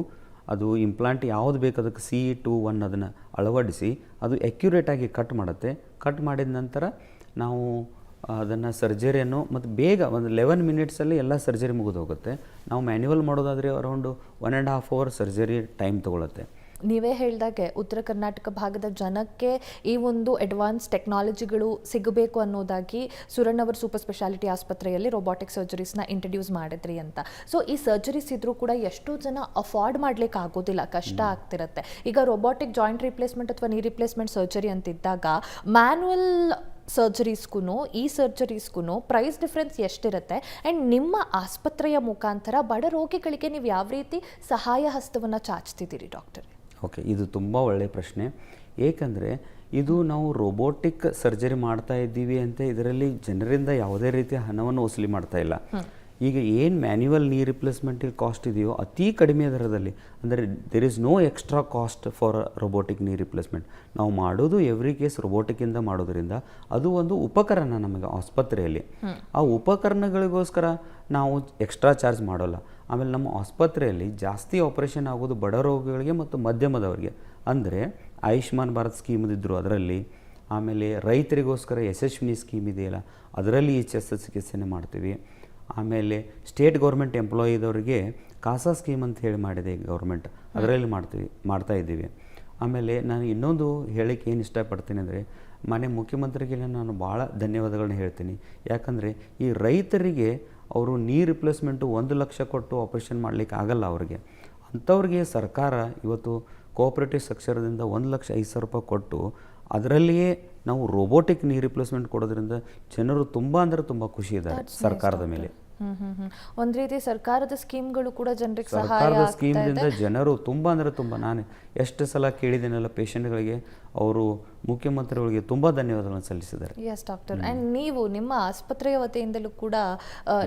ಅದು ಇಂಪ್ಲಾಂಟ್ ಯಾವುದು ಬೇಕು ಅದಕ್ಕೆ CE21 ಅದನ್ನು ಅಳವಡಿಸಿ ಅದು ಅಕ್ಯುರೇಟಾಗಿ ಕಟ್ ಮಾಡುತ್ತೆ. ಕಟ್ ಮಾಡಿದ ನಂತರ ನಾವು ಅದನ್ನು ಸರ್ಜರಿಯನ್ನು ಮತ್ತು ಬೇಗ ಒಂದು 11 ಮಿನಿಟ್ಸಲ್ಲಿ ಎಲ್ಲ ಸರ್ಜರಿ ಮುಗಿದು ಹೋಗುತ್ತೆ. ನಾವು ಮ್ಯಾನ್ಯುವಲ್ ಮಾಡೋದಾದರೆ ಅರೌಂಡು 1.5 ಅವರ್ ಸರ್ಜರಿ ಟೈಮ್ ತೊಗೊಳುತ್ತೆ. ನೀವೇ ಹೇಳಿದಾಗೆ ಉತ್ತರ ಕರ್ನಾಟಕ ಭಾಗದ ಜನಕ್ಕೆ ಈ ಒಂದು ಅಡ್ವಾನ್ಸ್ ಟೆಕ್ನಾಲಜಿಗಳು ಸಿಗಬೇಕು ಅನ್ನೋದಾಗಿ ಸುರಣ್ಣವರ್ ಸೂಪರ್ ಸ್ಪೆಷಾಲಿಟಿ ಆಸ್ಪತ್ರೆಯಲ್ಲಿ ರೊಬಾಟಿಕ್ ಸರ್ಜರೀಸ್ನ ಇಂಟ್ರಡ್ಯೂಸ್ ಮಾಡಿದ್ರಿ ಅಂತ. ಸೊ ಈ ಸರ್ಜರೀಸ್ ಇದ್ರೂ ಕೂಡ ಎಷ್ಟೋ ಜನ ಅಫೋರ್ಡ್ ಮಾಡ್ಲಿಕ್ಕೆ ಆಗೋದಿಲ್ಲ, ಕಷ್ಟ ಆಗ್ತಿರುತ್ತೆ. ಈಗ ರೊಬಾಟಿಕ್ ಜಾಯಿಂಟ್ ರಿಪ್ಲೇಸ್ಮೆಂಟ್ ಅಥವಾ ನೀ ರಿಪ್ಲೇಸ್ಮೆಂಟ್ ಸರ್ಜರಿ ಅಂತಿದ್ದಾಗ ಮ್ಯಾನ್ಯುವಲ್ ಸರ್ಜರೀಸ್ಗೂ ಈ ಸರ್ಜರೀಸ್ಗೂ ಪ್ರೈಸ್ ಡಿಫ್ರೆನ್ಸ್ ಎಷ್ಟಿರುತ್ತೆ? ಆ್ಯಂಡ್ ನಿಮ್ಮ ಆಸ್ಪತ್ರೆಯ ಮುಖಾಂತರ ಬಡ ರೋಗಿಗಳಿಗೆ ನೀವು ಯಾವ ರೀತಿ ಸಹಾಯ ಹಸ್ತವನ್ನು ಚಾಚ್ತಿದ್ದೀರಿ ಡಾಕ್ಟರ್? ಓಕೆ, ಇದು ತುಂಬ ಒಳ್ಳೆಯ ಪ್ರಶ್ನೆ. ಏಕೆಂದರೆ ಇದು ನಾವು ರೋಬೋಟಿಕ್ ಸರ್ಜರಿ ಮಾಡ್ತಾ ಇದ್ದೀವಿ ಅಂತ ಇದರಲ್ಲಿ ಜನರಿಂದ ಯಾವುದೇ ರೀತಿಯ ಹಣವನ್ನು ವಸೂಲಿ ಮಾಡ್ತಾ ಇಲ್ಲ. ಈಗ ಏನು ಮ್ಯಾನ್ಯುವಲ್ ನೀ ರಿಪ್ಲೇಸ್ಮೆಂಟಿಗೆ ಕಾಸ್ಟ್ ಇದೆಯೋ ಅತಿ ಕಡಿಮೆ ದರದಲ್ಲಿ, ಅಂದರೆ there is no extra cost for robotic knee replacement. ನಾವು ಮಾಡೋದು ಎವ್ರಿ ಕೇಸ್ ರೋಬೋಟಿಕ್ಕಿಂದ ಮಾಡೋದ್ರಿಂದ ಅದು ಒಂದು ಉಪಕರಣ ನಮಗೆ ಆಸ್ಪತ್ರೆಯಲ್ಲಿ. ಆ ಉಪಕರಣಗಳಿಗೋಸ್ಕರ ನಾವು ಎಕ್ಸ್ಟ್ರಾ ಚಾರ್ಜ್ ಮಾಡೋಲ್ಲ. ಆಮೇಲೆ ನಮ್ಮ ಆಸ್ಪತ್ರೆಯಲ್ಲಿ ಜಾಸ್ತಿ ಆಪ್ರೇಷನ್ ಆಗೋದು ಬಡ ರೋಗಿಗಳಿಗೆ ಮತ್ತು ಮಧ್ಯಮದವರಿಗೆ. ಅಂದರೆ ಆಯುಷ್ಮಾನ್ ಭಾರತ್ ಸ್ಕೀಮ್ದಿದ್ರು ಅದರಲ್ಲಿ, ಆಮೇಲೆ ರೈತರಿಗೋಸ್ಕರ ಯಶಸ್ವಿನಿ ಸ್ಕೀಮ್ ಇದೆಯಲ್ಲ ಅದರಲ್ಲಿ ಈ ಶಸ್ತ್ರಚಿಕಿತ್ಸೆನೇ ಮಾಡ್ತೀವಿ. ಆಮೇಲೆ ಸ್ಟೇಟ್ ಗೌರ್ಮೆಂಟ್ ಎಂಪ್ಲಾಯಿದವರಿಗೆ ಕಾಸಾ ಸ್ಕೀಮ್ ಅಂತ ಹೇಳಿ ಮಾಡಿದೆ ಗೌರ್ಮೆಂಟ್, ಅದರಲ್ಲಿ ಮಾಡ್ತಾ ಇದ್ದೀವಿ. ಆಮೇಲೆ ನಾನು ಇನ್ನೊಂದು ಹೇಳಕ್ಕೆ ಏನು ಇಷ್ಟಪಡ್ತೀನಿ ಅಂದರೆ ಮಾನ್ಯ ಮುಖ್ಯಮಂತ್ರಿಗೆ ನಾನು ಭಾಳ ಧನ್ಯವಾದಗಳನ್ನ ಹೇಳ್ತೀನಿ. ಯಾಕಂದರೆ ಈ ರೈತರಿಗೆ ಅವರು ನೀ ರಿಪ್ಲೇಸ್ಮೆಂಟು 1 ಲಕ್ಷ ಕೊಟ್ಟು ಆಪ್ರೇಷನ್ ಮಾಡಲಿಕ್ಕೆ ಆಗಲ್ಲ ಅವ್ರಿಗೆ. ಅಂಥವ್ರಿಗೆ ಸರ್ಕಾರ ಇವತ್ತು ಕೋಆಪ್ರೇಟಿವ್ ಸೆಕ್ಟರ್ದಿಂದ 1,05,000 ರೂಪಾಯಿ ಕೊಟ್ಟು ಅದರಲ್ಲಿಯೇ ನಾವು ರೋಬೋಟಿಕ್ ನೀ ರಿಪ್ಲೇಸ್ಮೆಂಟ್ ಕೊಡೋದ್ರಿಂದ ಜನರು ತುಂಬ ಅಂದರೆ ತುಂಬ ಖುಷಿ ಇದ್ದಾರೆ ಸರ್ಕಾರದ ಮೇಲೆ. ಒಂದು ರೀತಿ ಸರ್ಕಾರದ ಸ್ಕೀಮ್ಗಳು ಕೂಡ ಜನರಿಗೆ ಸರ್ಕಾರದ ಸ್ಕೀಮ್ದಿಂದ ಜನರು ತುಂಬ ಅಂದರೆ ತುಂಬ, ನಾನು ಎಷ್ಟು ಸಲ ಕೇಳಿದ್ದೇನೆಲ್ಲ ಪೇಷಂಟ್ಗಳಿಗೆ ಅವರು ಮುಖ್ಯಮಂತ್ರಿಗಳಿಗೆ ತುಂಬ ಧನ್ಯವಾದಗಳನ್ನು ಸಲ್ಲಿಸಿದ್ದಾರೆ. S doctor. ಆ್ಯಂಡ್ ನೀವು ನಿಮ್ಮ ಆಸ್ಪತ್ರೆಯ ವತಿಯಿಂದಲೂ ಕೂಡ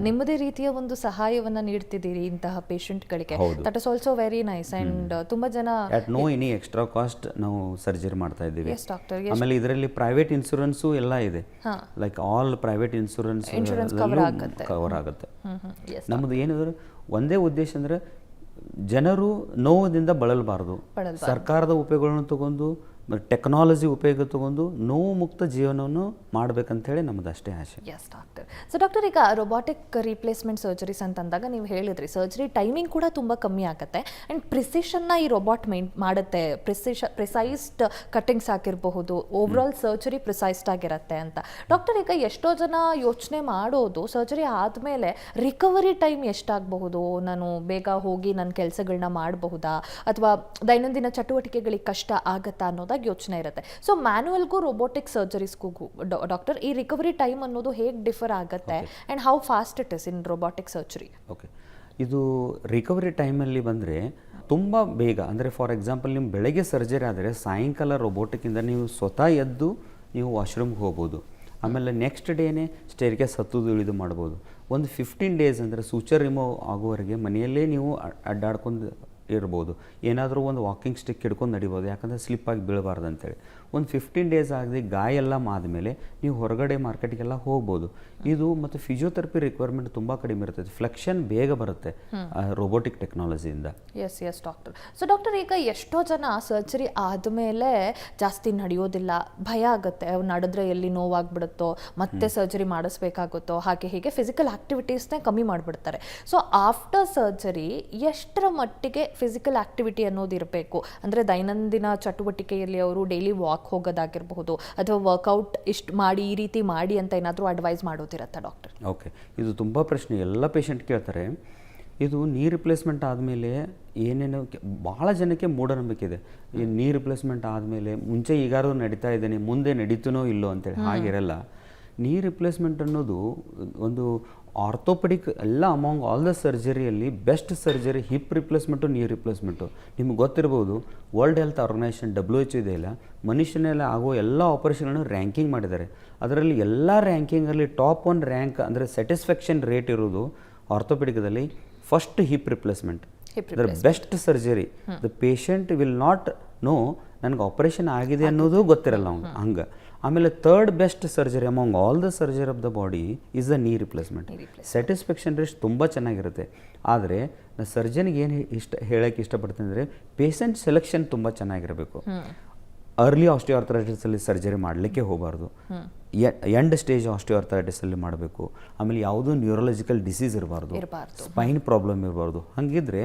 ನಿಮ್ಮದೇ ರೀತಿಯ ಒಂದು ಸಹಾಯವನ್ನು ನೀಡ್ತಿದ್ದೀರಿ ಇಂತಹ ಪೇಷಂಟ್ಗಳಿಗೆ. That is also very nice. And ತುಂಬ ಜನ at no any extra cost ನಾವು ಸರ್ಜರಿ ಮಾಡ್ತಾ ಇದ್ದೀವಿ. Yes doctor. ಆಮೇಲೆ ಇದರಲ್ಲಿ ಪ್ರೈವೇಟ್ ಇನ್ಶೂರೆನ್ಸು ಎಲ್ಲ ಇದೆ, like all private insurance cover ಆಗುತ್ತೆ. ನಮ್ಮದು ಏನಿದ್ರೆ ಒಂದೇ ಉದ್ದೇಶ ಅಂದರೆ ಜನರು ನೋವುದಿಂದ ಬಳಲಬಾರ್ದು. ಸರ್ಕಾರದ ಉಪಯೋಗಗಳನ್ನು ತಗೊಂಡು ಟೆಕ್ನಾಲಜಿ ಉಪಯೋಗ ತಗೊಂಡು ನೋವು ಮುಕ್ತ ಜೀವನವನ್ನು ಮಾಡಬೇಕಂತೇಳಿ ನಮ್ಮದು ಅಷ್ಟೇ ಆಸೆ. Yes doctor. ಸೊ ಡಾಕ್ಟರ್, ಈಗ ರೊಬಾಟಿಕ್ ರಿಪ್ಲೇಸ್ಮೆಂಟ್ ಸರ್ಜರೀಸ್ ಅಂತಂದಾಗ ನೀವು ಹೇಳಿದ್ರಿ ಸರ್ಜರಿ ಟೈಮಿಂಗ್ ಕೂಡ ತುಂಬ ಕಮ್ಮಿ ಆಗುತ್ತೆ ಆ್ಯಂಡ್ ಪ್ರಿಸಿಷನ್ನ ಈ ರೋಬೋಟ್ ಮಾಡುತ್ತೆ. ಪ್ರಿಸೈಸ್ಡ್ ಕಟ್ಟಿಂಗ್ಸ್ ಆಗಿರಬಹುದು, ಓವರಾಲ್ ಸರ್ಜರಿ ಪ್ರಿಸೈಸ್ಡ್ ಆಗಿರುತ್ತೆ ಅಂತ. ಡಾಕ್ಟರ್, ಈಗ ಎಷ್ಟೋ ಜನ ಯೋಚನೆ ಮಾಡೋದು ಸರ್ಜರಿ ಆದಮೇಲೆ ರಿಕವರಿ ಟೈಮ್ ಎಷ್ಟಾಗಬಹುದು, ನಾನು ಬೇಗ ಹೋಗಿ ನನ್ನ ಕೆಲಸಗಳನ್ನ ಮಾಡಬಹುದಾ ಅಥವಾ ದೈನಂದಿನ ಚಟುವಟಿಕೆಗಳಿಗೆ ಕಷ್ಟ ಆಗತ್ತಾ ಅನ್ನೋದಾಗ ಯೋಚನೆ ಇರುತ್ತೆ. ಸೊ ಮ್ಯಾನ್ಯುವಲ್ಗೂ ರೋಬೋಟಿಕ್ ಸರ್ಜರೀಸ್ಗೂ ಡಾಕ್ಟರ್ ಈ ರಿಕವರಿ ಟೈಮ್ ಅನ್ನೋದು ಹೇಗೆ ಡಿಫರ್ ಆಗುತ್ತೆ and how fast it is in robotic surgery? Okay, ಇದು ರಿಕವರಿ ಟೈಮಲ್ಲಿ ಬಂದರೆ ತುಂಬ ಬೇಗ, ಅಂದರೆ ಫಾರ್ ಎಕ್ಸಾಂಪಲ್ ನಿಮ್ಮ ಬೆಳಗ್ಗೆ ಸರ್ಜರಿ ಆದರೆ ಸಾಯಂಕಾಲ ರೋಬೋಟಿಕ್ಕಿಂದ ನೀವು ಸ್ವತಃ ಎದ್ದು ನೀವು ವಾಶ್ರೂಮ್ಗೆ ಹೋಗ್ಬೋದು. ಆಮೇಲೆ ನೆಕ್ಸ್ಟ್ ಡೇನೇ ಸ್ಟೇರ್ಕೇಸ್ ಹತ್ತೋದು ಇಳಿದು ಮಾಡ್ಬೋದು. ಒಂದು 15 ಡೇಸ್ ಅಂದರೆ ಸೂಚರ್ ರಿಮೂವ್ ಆಗುವವರೆಗೆ ಮನೆಯಲ್ಲೇ ನೀವು ಅಡ್ಡಾಡ್ಕೊಂಡು ಇರ್ಬೋದು. ಏನಾದರೂ ಒಂದು ವಾಕಿಂಗ್ ಸ್ಟಿಕ್ ಹಿಡ್ಕೊಂಡು ನಡಿಬೋದು, ಯಾಕಂದರೆ ಸ್ಲಿಪ್ಪಾಗಿ ಬೀಳಬಾರ್ದು ಅಂತೇಳಿ. ಒಂದು 15 ಡೇಸ್ ಆಗದೆ ಗಾಯ ಎಲ್ಲ ಆದಮೇಲೆ ನೀವು ಹೊರಗಡೆ ಮಾರ್ಕೆಟಿಗೆಲ್ಲ ಹೋಗ್ಬೋದು. ಇದು ಮತ್ತು ಫಿಸಿಯೋಥೆರಪಿ ರಿಕ್ವೈರ್ಮೆಂಟ್ ತುಂಬ ಕಡಿಮೆ ಇರ್ತದೆ, ಫ್ಲೆಕ್ಷನ್ ಬೇಗ ಬರುತ್ತೆ ರೋಬೋಟಿಕ್ ಟೆಕ್ನಾಲಜಿಯಿಂದ. Yes doctor. ಸೊ ಡಾಕ್ಟರ್, ಈಗ ಎಷ್ಟೋ ಜನ ಸರ್ಜರಿ ಆದಮೇಲೆ ಜಾಸ್ತಿ ನಡೆಯೋದಿಲ್ಲ, ಭಯ ಆಗುತ್ತೆ, ನಡೆದ್ರೆ ಎಲ್ಲಿ ನೋವಾಗ್ಬಿಡುತ್ತೋ, ಮತ್ತೆ ಸರ್ಜರಿ ಮಾಡಿಸ್ಬೇಕಾಗುತ್ತೋ, ಹಾಗೆ ಹೀಗೆ ಫಿಸಿಕಲ್ ಆಕ್ಟಿವಿಟೀಸ್ನೇ ಕಮ್ಮಿ ಮಾಡಿಬಿಡ್ತಾರೆ. ಸೊ ಆಫ್ಟರ್ ಸರ್ಜರಿ ಎಷ್ಟರ ಮಟ್ಟಿಗೆ ಫಿಸಿಕಲ್ ಆಕ್ಟಿವಿಟಿ ಅನ್ನೋದು ಇರಬೇಕು? ಅಂದರೆ ದೈನಂದಿನ ಚಟುವಟಿಕೆಯಲ್ಲಿ ಅವರು ಡೈಲಿ ವಾಕ್ ಹೋಗೋದಾಗಿರಬಹುದು, ಅಥವಾ ವರ್ಕೌಟ್ ಇಷ್ಟು ಮಾಡಿ, ಈ ರೀತಿ ಮಾಡಿ ಅಂತ ಏನಾದರೂ ಅಡ್ವೈಸ್ ಮಾಡೋದಿರತ್ತಾ ಡಾಕ್ಟರ್? ಓಕೆ, ಇದು ತುಂಬ ಪ್ರಶ್ನೆ ಎಲ್ಲ ಪೇಷಂಟ್ ಕೇಳ್ತಾರೆ. ಇದು ನೀ ರಿಪ್ಲೇಸ್ಮೆಂಟ್ ಆದಮೇಲೆ ಏನೇನು ಭಾಳ ಜನಕ್ಕೆ ಮೂಢನಂಬಿಕೆ ಇದೆ. ಈ ನೀ ರಿಪ್ಲೇಸ್ಮೆಂಟ್ ಆದಮೇಲೆ ಮುಂಚೆ ಈಗಾದ್ರೂ ನಡೀತಾ ಇದ್ದೇನೆ, ಮುಂದೆ ನಡೀತನೋ ಇಲ್ಲೋ ಅಂತೇಳಿ. ಹಾಗಿರಲ್ಲ. ನೀ ರಿಪ್ಲೇಸ್ಮೆಂಟ್ ಅನ್ನೋದು ಒಂದು ಆರ್ಥೋಪೆಡಿಕ್ ಎಲ್ಲ ಅಮಾಂಗ್ ಆಲ್ ದ ಸರ್ಜರಿಯಲ್ಲಿ best surgery hip replacement, knee replacement. ನಿಮ್ಗೆ ಗೊತ್ತಿರ್ಬೋದು, ವರ್ಲ್ಡ್ ಹೆಲ್ತ್ ಆರ್ಗನೈಸೇಷನ್ WHO ಇದೆಯಲ್ಲ, ಮನುಷ್ಯನಲ್ಲಿ ಆಗೋ ಎಲ್ಲ ಆಪರೇಷನ್ಗಳನ್ನು ರ್ಯಾಂಕಿಂಗ್ ಮಾಡಿದ್ದಾರೆ. ಅದರಲ್ಲಿ ಎಲ್ಲ ರ್ಯಾಂಕಿಂಗಲ್ಲಿ ಟಾಪ್ 1 ರ್ಯಾಂಕ್ ಅಂದರೆ ಸ್ಯಾಟಿಸ್ಫ್ಯಾಕ್ಷನ್ ರೇಟ್ ಇರೋದು ಆರ್ಥೋಪೆಡಿಕದಲ್ಲಿ ಫಸ್ಟ್ ಹಿಪ್ ರಿಪ್ಲೇಸ್ಮೆಂಟ್. ಅದರ best surgery. The patient will not know ನನಗೆ ಆಪರೇಷನ್ ಆಗಿದೆ ಅನ್ನೋದು ಗೊತ್ತಿರಲ್ಲ ಅವ್ನು ಹಂಗೆ. ಆಮೇಲೆ third best surgery among all the surgery of the body is the knee replacement. Satisfaction rate ತುಂಬ ಚೆನ್ನಾಗಿರುತ್ತೆ. ಆದರೆ ನಾನು ಸರ್ಜನ್ಗೆ ಏನು ಹೇಳೋಕ್ಕೆ ಇಷ್ಟಪಡ್ತೀನಿ ಅಂದರೆ, ಪೇಷಂಟ್ ಸೆಲೆಕ್ಷನ್ ತುಂಬ ಚೆನ್ನಾಗಿರಬೇಕು. ಅರ್ಲಿ ಆಸ್ಟಿಯೋಆರ್ಥರೈಟಿಸಲ್ಲಿ ಸರ್ಜರಿ ಮಾಡಲಿಕ್ಕೆ ಹೋಗಬಾರ್ದು. ಎಂಡ್ ಸ್ಟೇಜ್ ಆಸ್ಟಿಯೋಆರ್ಥರೈಟಿಸಲ್ಲಿ ಮಾಡಬೇಕು. ಆಮೇಲೆ ಯಾವುದೂ ನ್ಯೂರಲಾಜಿಕಲ್ ಡಿಸೀಸ್ ಇರಬಾರ್ದು, ಸ್ಪೈನ್ ಪ್ರಾಬ್ಲಮ್ ಇರಬಾರ್ದು. ಹಾಗಿದ್ರೆ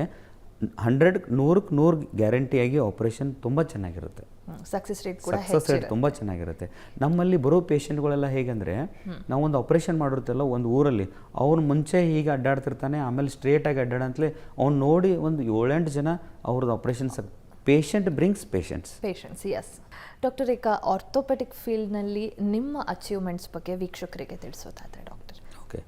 100% ಗ್ಯಾರಂಟಿಯಾಗಿ ಆಪರೇಷನ್ ತುಂಬ ಚೆನ್ನಾಗಿರುತ್ತೆ. ಸಕ್ಸಸ್ ರೇಟ್ ತುಂಬ ಚೆನ್ನಾಗಿರುತ್ತೆ. ನಮ್ಮಲ್ಲಿ ಬರೋ ಪೇಷಂಟ್ಗಳೆಲ್ಲ ಹೇಗೆಂದರೆ, ನಾವೊಂದು ಆಪರೇಷನ್ ಮಾಡಿರ್ತಲ್ಲ ಒಂದು ಊರಲ್ಲಿ, ಅವ್ನು ಮುಂಚೆ ಹೀಗೆ ಅಡ್ಡಾಡ್ತಿರ್ತಾನೆ, ಆಮೇಲೆ ಸ್ಟ್ರೇಟಾಗಿ ಅಡ್ಡಾಡಂತಲೇ ಅವ್ನು ನೋಡಿ ಒಂದು 7-8 ಜನ ಅವ್ರದ್ದು operation patient brings patients. Yes doctor, ಈಗ ಆರ್ಥೋಪೆಡಿಕ್ ಫೀಲ್ಡ್ನಲ್ಲಿ ನಿಮ್ಮ ಅಚೀವ್ಮೆಂಟ್ಸ್ ಬಗ್ಗೆ ವೀಕ್ಷಕರಿಗೆ ತಿಳಿಸೋದಾದರೆ ಡಾಕ್ಟರ್? ಓಕೆ,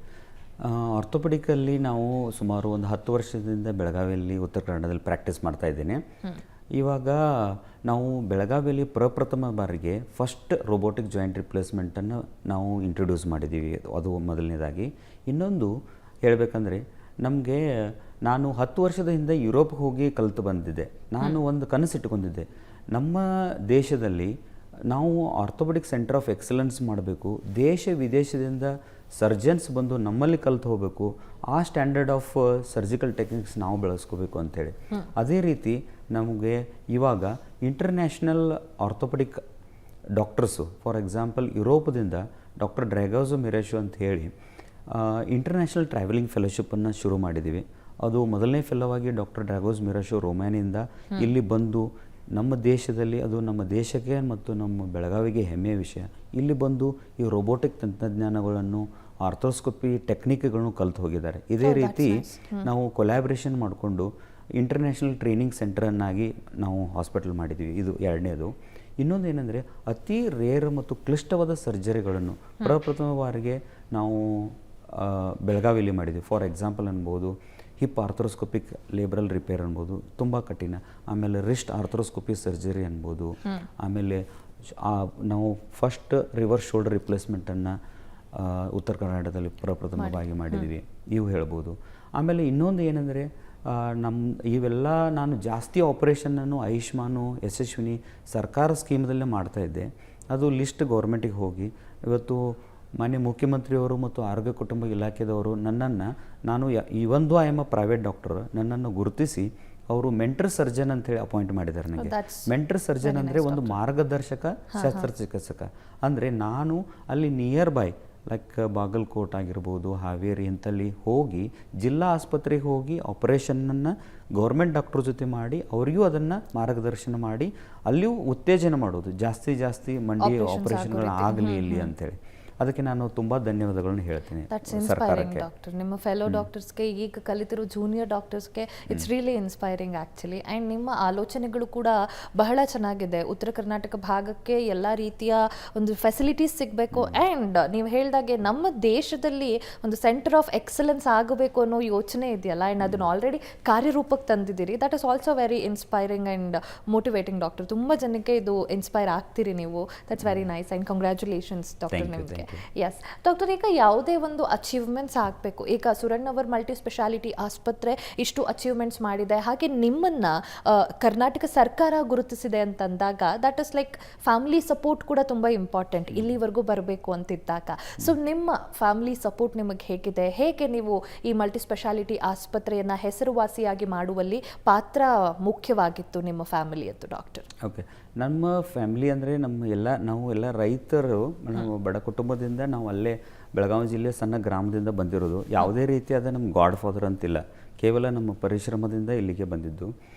ಆರ್ಥೋಪೆಡಿಕಲ್ಲಿ ನಾವು ಸುಮಾರು ಒಂದು 10 ವರ್ಷದಿಂದ ಬೆಳಗಾವಿಯಲ್ಲಿ, ಉತ್ತರ ಕನ್ನಡದಲ್ಲಿ ಪ್ರಾಕ್ಟೀಸ್ ಮಾಡ್ತಾ ಇದ್ದೇನೆ. ಇವಾಗ ನಾವು ಬೆಳಗಾವಿಯಲ್ಲಿ ಪ್ರಪ್ರಥಮ ಬಾರಿಗೆ ಫಸ್ಟ್ ರೋಬೋಟಿಕ್ ಜಾಯಿಂಟ್ ರಿಪ್ಲೇಸ್ಮೆಂಟನ್ನು ನಾವು ಇಂಟ್ರೊಡ್ಯೂಸ್ ಮಾಡಿದ್ದೀವಿ. ಅದು ಮೊದಲನೇದಾಗಿ. ಇನ್ನೊಂದು ಹೇಳಬೇಕಂದ್ರೆ, ನಮಗೆ ನಾನು 10 ವರ್ಷದ ಹಿಂದೆ ಯುರೋಪ್ಗೆ ಹೋಗಿ ಕಲಿತು ಬಂದಿದ್ದೆ. ನಾನು ಒಂದು ಕನಸಿಟ್ಟುಕೊಂಡಿದ್ದೆ, ನಮ್ಮ ದೇಶದಲ್ಲಿ ನಾವು ಆರ್ಥೋಪೆಡಿಕ್ ಸೆಂಟರ್ ಆಫ್ ಎಕ್ಸಲೆನ್ಸ್ ಮಾಡಬೇಕು, ದೇಶ ವಿದೇಶದಿಂದ ಸರ್ಜನ್ಸ್ ಬಂದು ನಮ್ಮಲ್ಲಿ ಕಲಿತು ಹೋಗಬೇಕು, ಆ ಸ್ಟ್ಯಾಂಡರ್ಡ್ ಆಫ್ ಸರ್ಜಿಕಲ್ ಟೆಕ್ನಿಕ್ಸ್ ನಾವು ಬೆಳೆಸ್ಕೋಬೇಕು ಅಂಥೇಳಿ. ಅದೇ ರೀತಿ ನಮಗೆ ಇವಾಗ international orthopaedic doctors, for example ಯುರೋಪದಿಂದ ಡಾಕ್ಟರ್ ಡ್ರ್ಯಾಗೋಜೋ ಮಿರೇಶೋ ಅಂತ ಹೇಳಿ ಇಂಟರ್ನ್ಯಾಷನಲ್ ಟ್ರಾವೆಲಿಂಗ್ ಫೆಲೋಶಿಪ್ಪನ್ನು ಶುರು ಮಾಡಿದ್ದೀವಿ. ಅದು ಮೊದಲನೇ ಫೆಲೋವಾಗಿ ಡಾಕ್ಟರ್ ಡ್ರ್ಯಾಗೋಜ್ ಮಿರೇಶೋ ರೊಮ್ಯಾನಿಯಿಂದ ಇಲ್ಲಿ ಬಂದು ನಮ್ಮ ದೇಶದಲ್ಲಿ, ಅದು ನಮ್ಮ ದೇಶಕ್ಕೆ ಮತ್ತು ನಮ್ಮ ಬೆಳಗಾವಿಗೆ ಹೆಮ್ಮೆಯ ವಿಷಯ, ಇಲ್ಲಿ ಬಂದು ಈ ರೋಬೋಟಿಕ್ ತಂತ್ರಜ್ಞಾನಗಳನ್ನು, ಆರ್ಥೋಸ್ಕೋಪಿ ಟೆಕ್ನಿಕ್ಗಳನ್ನು ಕಲಿತು ಹೋಗಿದ್ದಾರೆ. ಇದೇ ರೀತಿ ನಾವು ಕೊಲ್ಯಾಬ್ರೇಷನ್ ಮಾಡಿಕೊಂಡು ಇಂಟರ್ನ್ಯಾಷನಲ್ ಟ್ರೈನಿಂಗ್ ಸೆಂಟರನ್ನಾಗಿ ನಾವು ಹಾಸ್ಪಿಟಲ್ ಮಾಡಿದ್ದೀವಿ. ಇದು ಎರಡನೇದು. ಇನ್ನೊಂದು ಏನಂದರೆ, ಅತಿ ರೇರ್ ಮತ್ತು ಕ್ಲಿಷ್ಟವಾದ ಸರ್ಜರಿಗಳನ್ನು ಪ್ರಪ್ರಥಮ ಬಾರಿಗೆ ನಾವು ಬೆಳಗಾವಿಯಲ್ಲಿ ಮಾಡಿದ್ದೀವಿ. ಫಾರ್ ಎಕ್ಸಾಂಪಲ್ ಅನ್ಬೋದು, ಹಿಪ್ ಆರ್ಥ್ರೋಸ್ಕೋಪಿಕ್ ಲೇಬ್ರಲ್ ರಿಪೇರ್ ಅನ್ಬೋದು, ತುಂಬ ಕಠಿಣ. ಆಮೇಲೆ ರಿಸ್ಟ್ ಆರ್ಥ್ರೋಸ್ಕೋಪಿ ಸರ್ಜರಿ ಅನ್ಬೋದು. ಆಮೇಲೆ ನಾವು ಫಸ್ಟ್ ರಿವರ್ಸ್ ಶೋಲ್ಡರ್ ರಿಪ್ಲೇಸ್ಮೆಂಟನ್ನು ಉತ್ತರ ಕರ್ನಾಟಕದಲ್ಲಿ ಪ್ರಪ್ರಥಮವಾಗಿ ಮಾಡಿದ್ದೀವಿ, ಇವು ಹೇಳ್ಬೋದು. ಆಮೇಲೆ ಇನ್ನೊಂದು ಏನಂದರೆ, ಇವೆಲ್ಲ ನಾನು ಜಾಸ್ತಿ ಆಪರೇಷನನ್ನು ಆಯುಷ್ಮಾನು, ಯಶಸ್ವಿನಿ ಸರ್ಕಾರ ಸ್ಕೀಮ್ದಲ್ಲೇ ಮಾಡ್ತಾಯಿದ್ದೆ. ಅದು ಲಿಸ್ಟ್ ಗೌರ್ಮೆಂಟಿಗೆ ಹೋಗಿ ಇವತ್ತು ಮಾನ್ಯ ಮುಖ್ಯಮಂತ್ರಿಯವರು ಮತ್ತು ಆರೋಗ್ಯ ಕುಟುಂಬ ಇಲಾಖೆದವರು ನಾನು ಇವೊಂದು I am a private doctor, ನನ್ನನ್ನು ಗುರುತಿಸಿ ಅವರು ಮೆಂಟರ್ ಸರ್ಜನ್ ಅಂತೇಳಿ ಅಪಾಯಿಂಟ್ ಮಾಡಿದ್ದಾರೆ ನನಗೆ. ಮೆಂಟರ್ ಸರ್ಜನ್ ಅಂದರೆ ಒಂದು ಮಾರ್ಗದರ್ಶಕ ಶಸ್ತ್ರಚಿಕಿತ್ಸಕ. ಅಂದರೆ ನಾನು ಅಲ್ಲಿ ನಿಯರ್ ಬೈ ಲೈಕ್ ಬಾಗಲಕೋಟ್ ಆಗಿರ್ಬೋದು, ಹಾವೇರಿ ಇಂಥಲ್ಲಿ ಹೋಗಿ ಜಿಲ್ಲಾ ಆಸ್ಪತ್ರೆಗೆ ಹೋಗಿ ಆಪರೇಷನನ್ನು ಗೌರ್ಮೆಂಟ್ ಡಾಕ್ಟ್ರ್ ಜೊತೆ ಮಾಡಿ ಅವರಿಗೂ ಅದನ್ನು ಮಾರ್ಗದರ್ಶನ ಮಾಡಿ ಅಲ್ಲಿಯೂ ಉತ್ತೇಜನ ಮಾಡೋದು, ಜಾಸ್ತಿ ಮಂಡಿ ಆಪರೇಷನ್ಗಳು ಆಗಲಿ ಇಲ್ಲಿ ಅಂತೇಳಿ. ಅದಕ್ಕೆ ನಾನು ತುಂಬ ಧನ್ಯವಾದಗಳನ್ನು ಹೇಳ್ತೀನಿ ಸರ್ಕಾರಕ್ಕೆ. ಡಾಕ್ಟರ್, ನಿಮ್ಮ ಫೆಲೋ ಡಾಕ್ಟರ್ಸ್ಗೆ, ಈಗ ಕಲಿತಿರೋ ಜೂನಿಯರ್ ಡಾಕ್ಟರ್ಸ್ಗೆ it's really inspiring actually. And ನಿಮ್ಮ ಆಲೋಚನೆಗಳು ಕೂಡ ಬಹಳ ಚೆನ್ನಾಗಿದೆ. ಉತ್ತರ ಕರ್ನಾಟಕ ಭಾಗಕ್ಕೆ ಎಲ್ಲ ರೀತಿಯ ಒಂದು ಫೆಸಿಲಿಟೀಸ್ ಸಿಗಬೇಕು, ಆ್ಯಂಡ್ ನೀವು ಹೇಳಿದಾಗೆ ನಮ್ಮ ದೇಶದಲ್ಲಿ ಒಂದು ಸೆಂಟರ್ ಆಫ್ ಎಕ್ಸಲೆನ್ಸ್ ಆಗಬೇಕು ಅನ್ನೋ ಯೋಚನೆ ಇದೆಯಲ್ಲ, ಆ್ಯಂಡ್ ಅದನ್ನು ಆಲ್ರೆಡಿ ಕಾರ್ಯರೂಪಕ್ಕೆ ತಂದಿದ್ದೀರಿ. That is also very inspiring and motivating doctor. ತುಂಬ ಜನಕ್ಕೆ ಇದು ಇನ್ಸ್ಪೈರ್ ಆಗ್ತೀರಿ ನೀವು. That's very nice and congratulations doctor ನಿಮಗೆ. ಎಸ್ ಡಾಕ್ಟರ್, ಈಗ ಯಾವುದೇ ಒಂದು ಅಚೀವ್ಮೆಂಟ್ಸ್ ಆಗಬೇಕು, ಈಗ ಸುರಣ್ಣವರ್ ಮಲ್ಟಿ ಸ್ಪೆಷಾಲಿಟಿ ಆಸ್ಪತ್ರೆ ಇಷ್ಟು ಅಚೀವ್ಮೆಂಟ್ಸ್ ಮಾಡಿದೆ, ಹಾಗೆ ನಿಮ್ಮನ್ನು ಕರ್ನಾಟಕ ಸರ್ಕಾರ ಗುರುತಿಸಿದೆ ಅಂತಂದಾಗ that is like family support ಕೂಡ ತುಂಬ ಇಂಪಾರ್ಟೆಂಟ್ ಇಲ್ಲಿವರೆಗೂ ಬರಬೇಕು ಅಂತಿದ್ದಾಗ. ಸೊ ನಿಮ್ಮ ಫ್ಯಾಮಿಲಿ ಸಪೋರ್ಟ್ ನಿಮಗೆ ಹೇಗಿದೆ? ಹೇಗೆ ನೀವು ಈ ಮಲ್ಟಿ ಸ್ಪೆಷಾಲಿಟಿ ಆಸ್ಪತ್ರೆಯನ್ನು ಹೆಸರುವಾಸಿಯಾಗಿ ಮಾಡುವಲ್ಲಿ ಪಾತ್ರ ಮುಖ್ಯವಾಗಿತ್ತು ನಿಮ್ಮ ಫ್ಯಾಮಿಲಿಯದ್ದು ಡಾಕ್ಟರ್? ಓಕೆ, ನಮ್ಮ ಫ್ಯಾಮಿಲಿ ಅಂದರೆ ನಾವು ಎಲ್ಲ ರೈತರು, ನಾವು ಬಡ ಕುಟುಂಬದಿಂದ ನಾವು ಅಲ್ಲೇ ಬೆಳಗಾವಿ ಜಿಲ್ಲೆ ಸಣ್ಣ ಗ್ರಾಮದಿಂದ ಬಂದಿರೋದು. ಯಾವುದೇ ರೀತಿಯಾದ ನಮ್ಮ ಗಾಡ್ ಫಾದರ್ ಅಂತಿಲ್ಲ, ಕೇವಲ ನಮ್ಮ ಪರಿಶ್ರಮದಿಂದ ಇಲ್ಲಿಗೆ ಬಂದಿದ್ದು.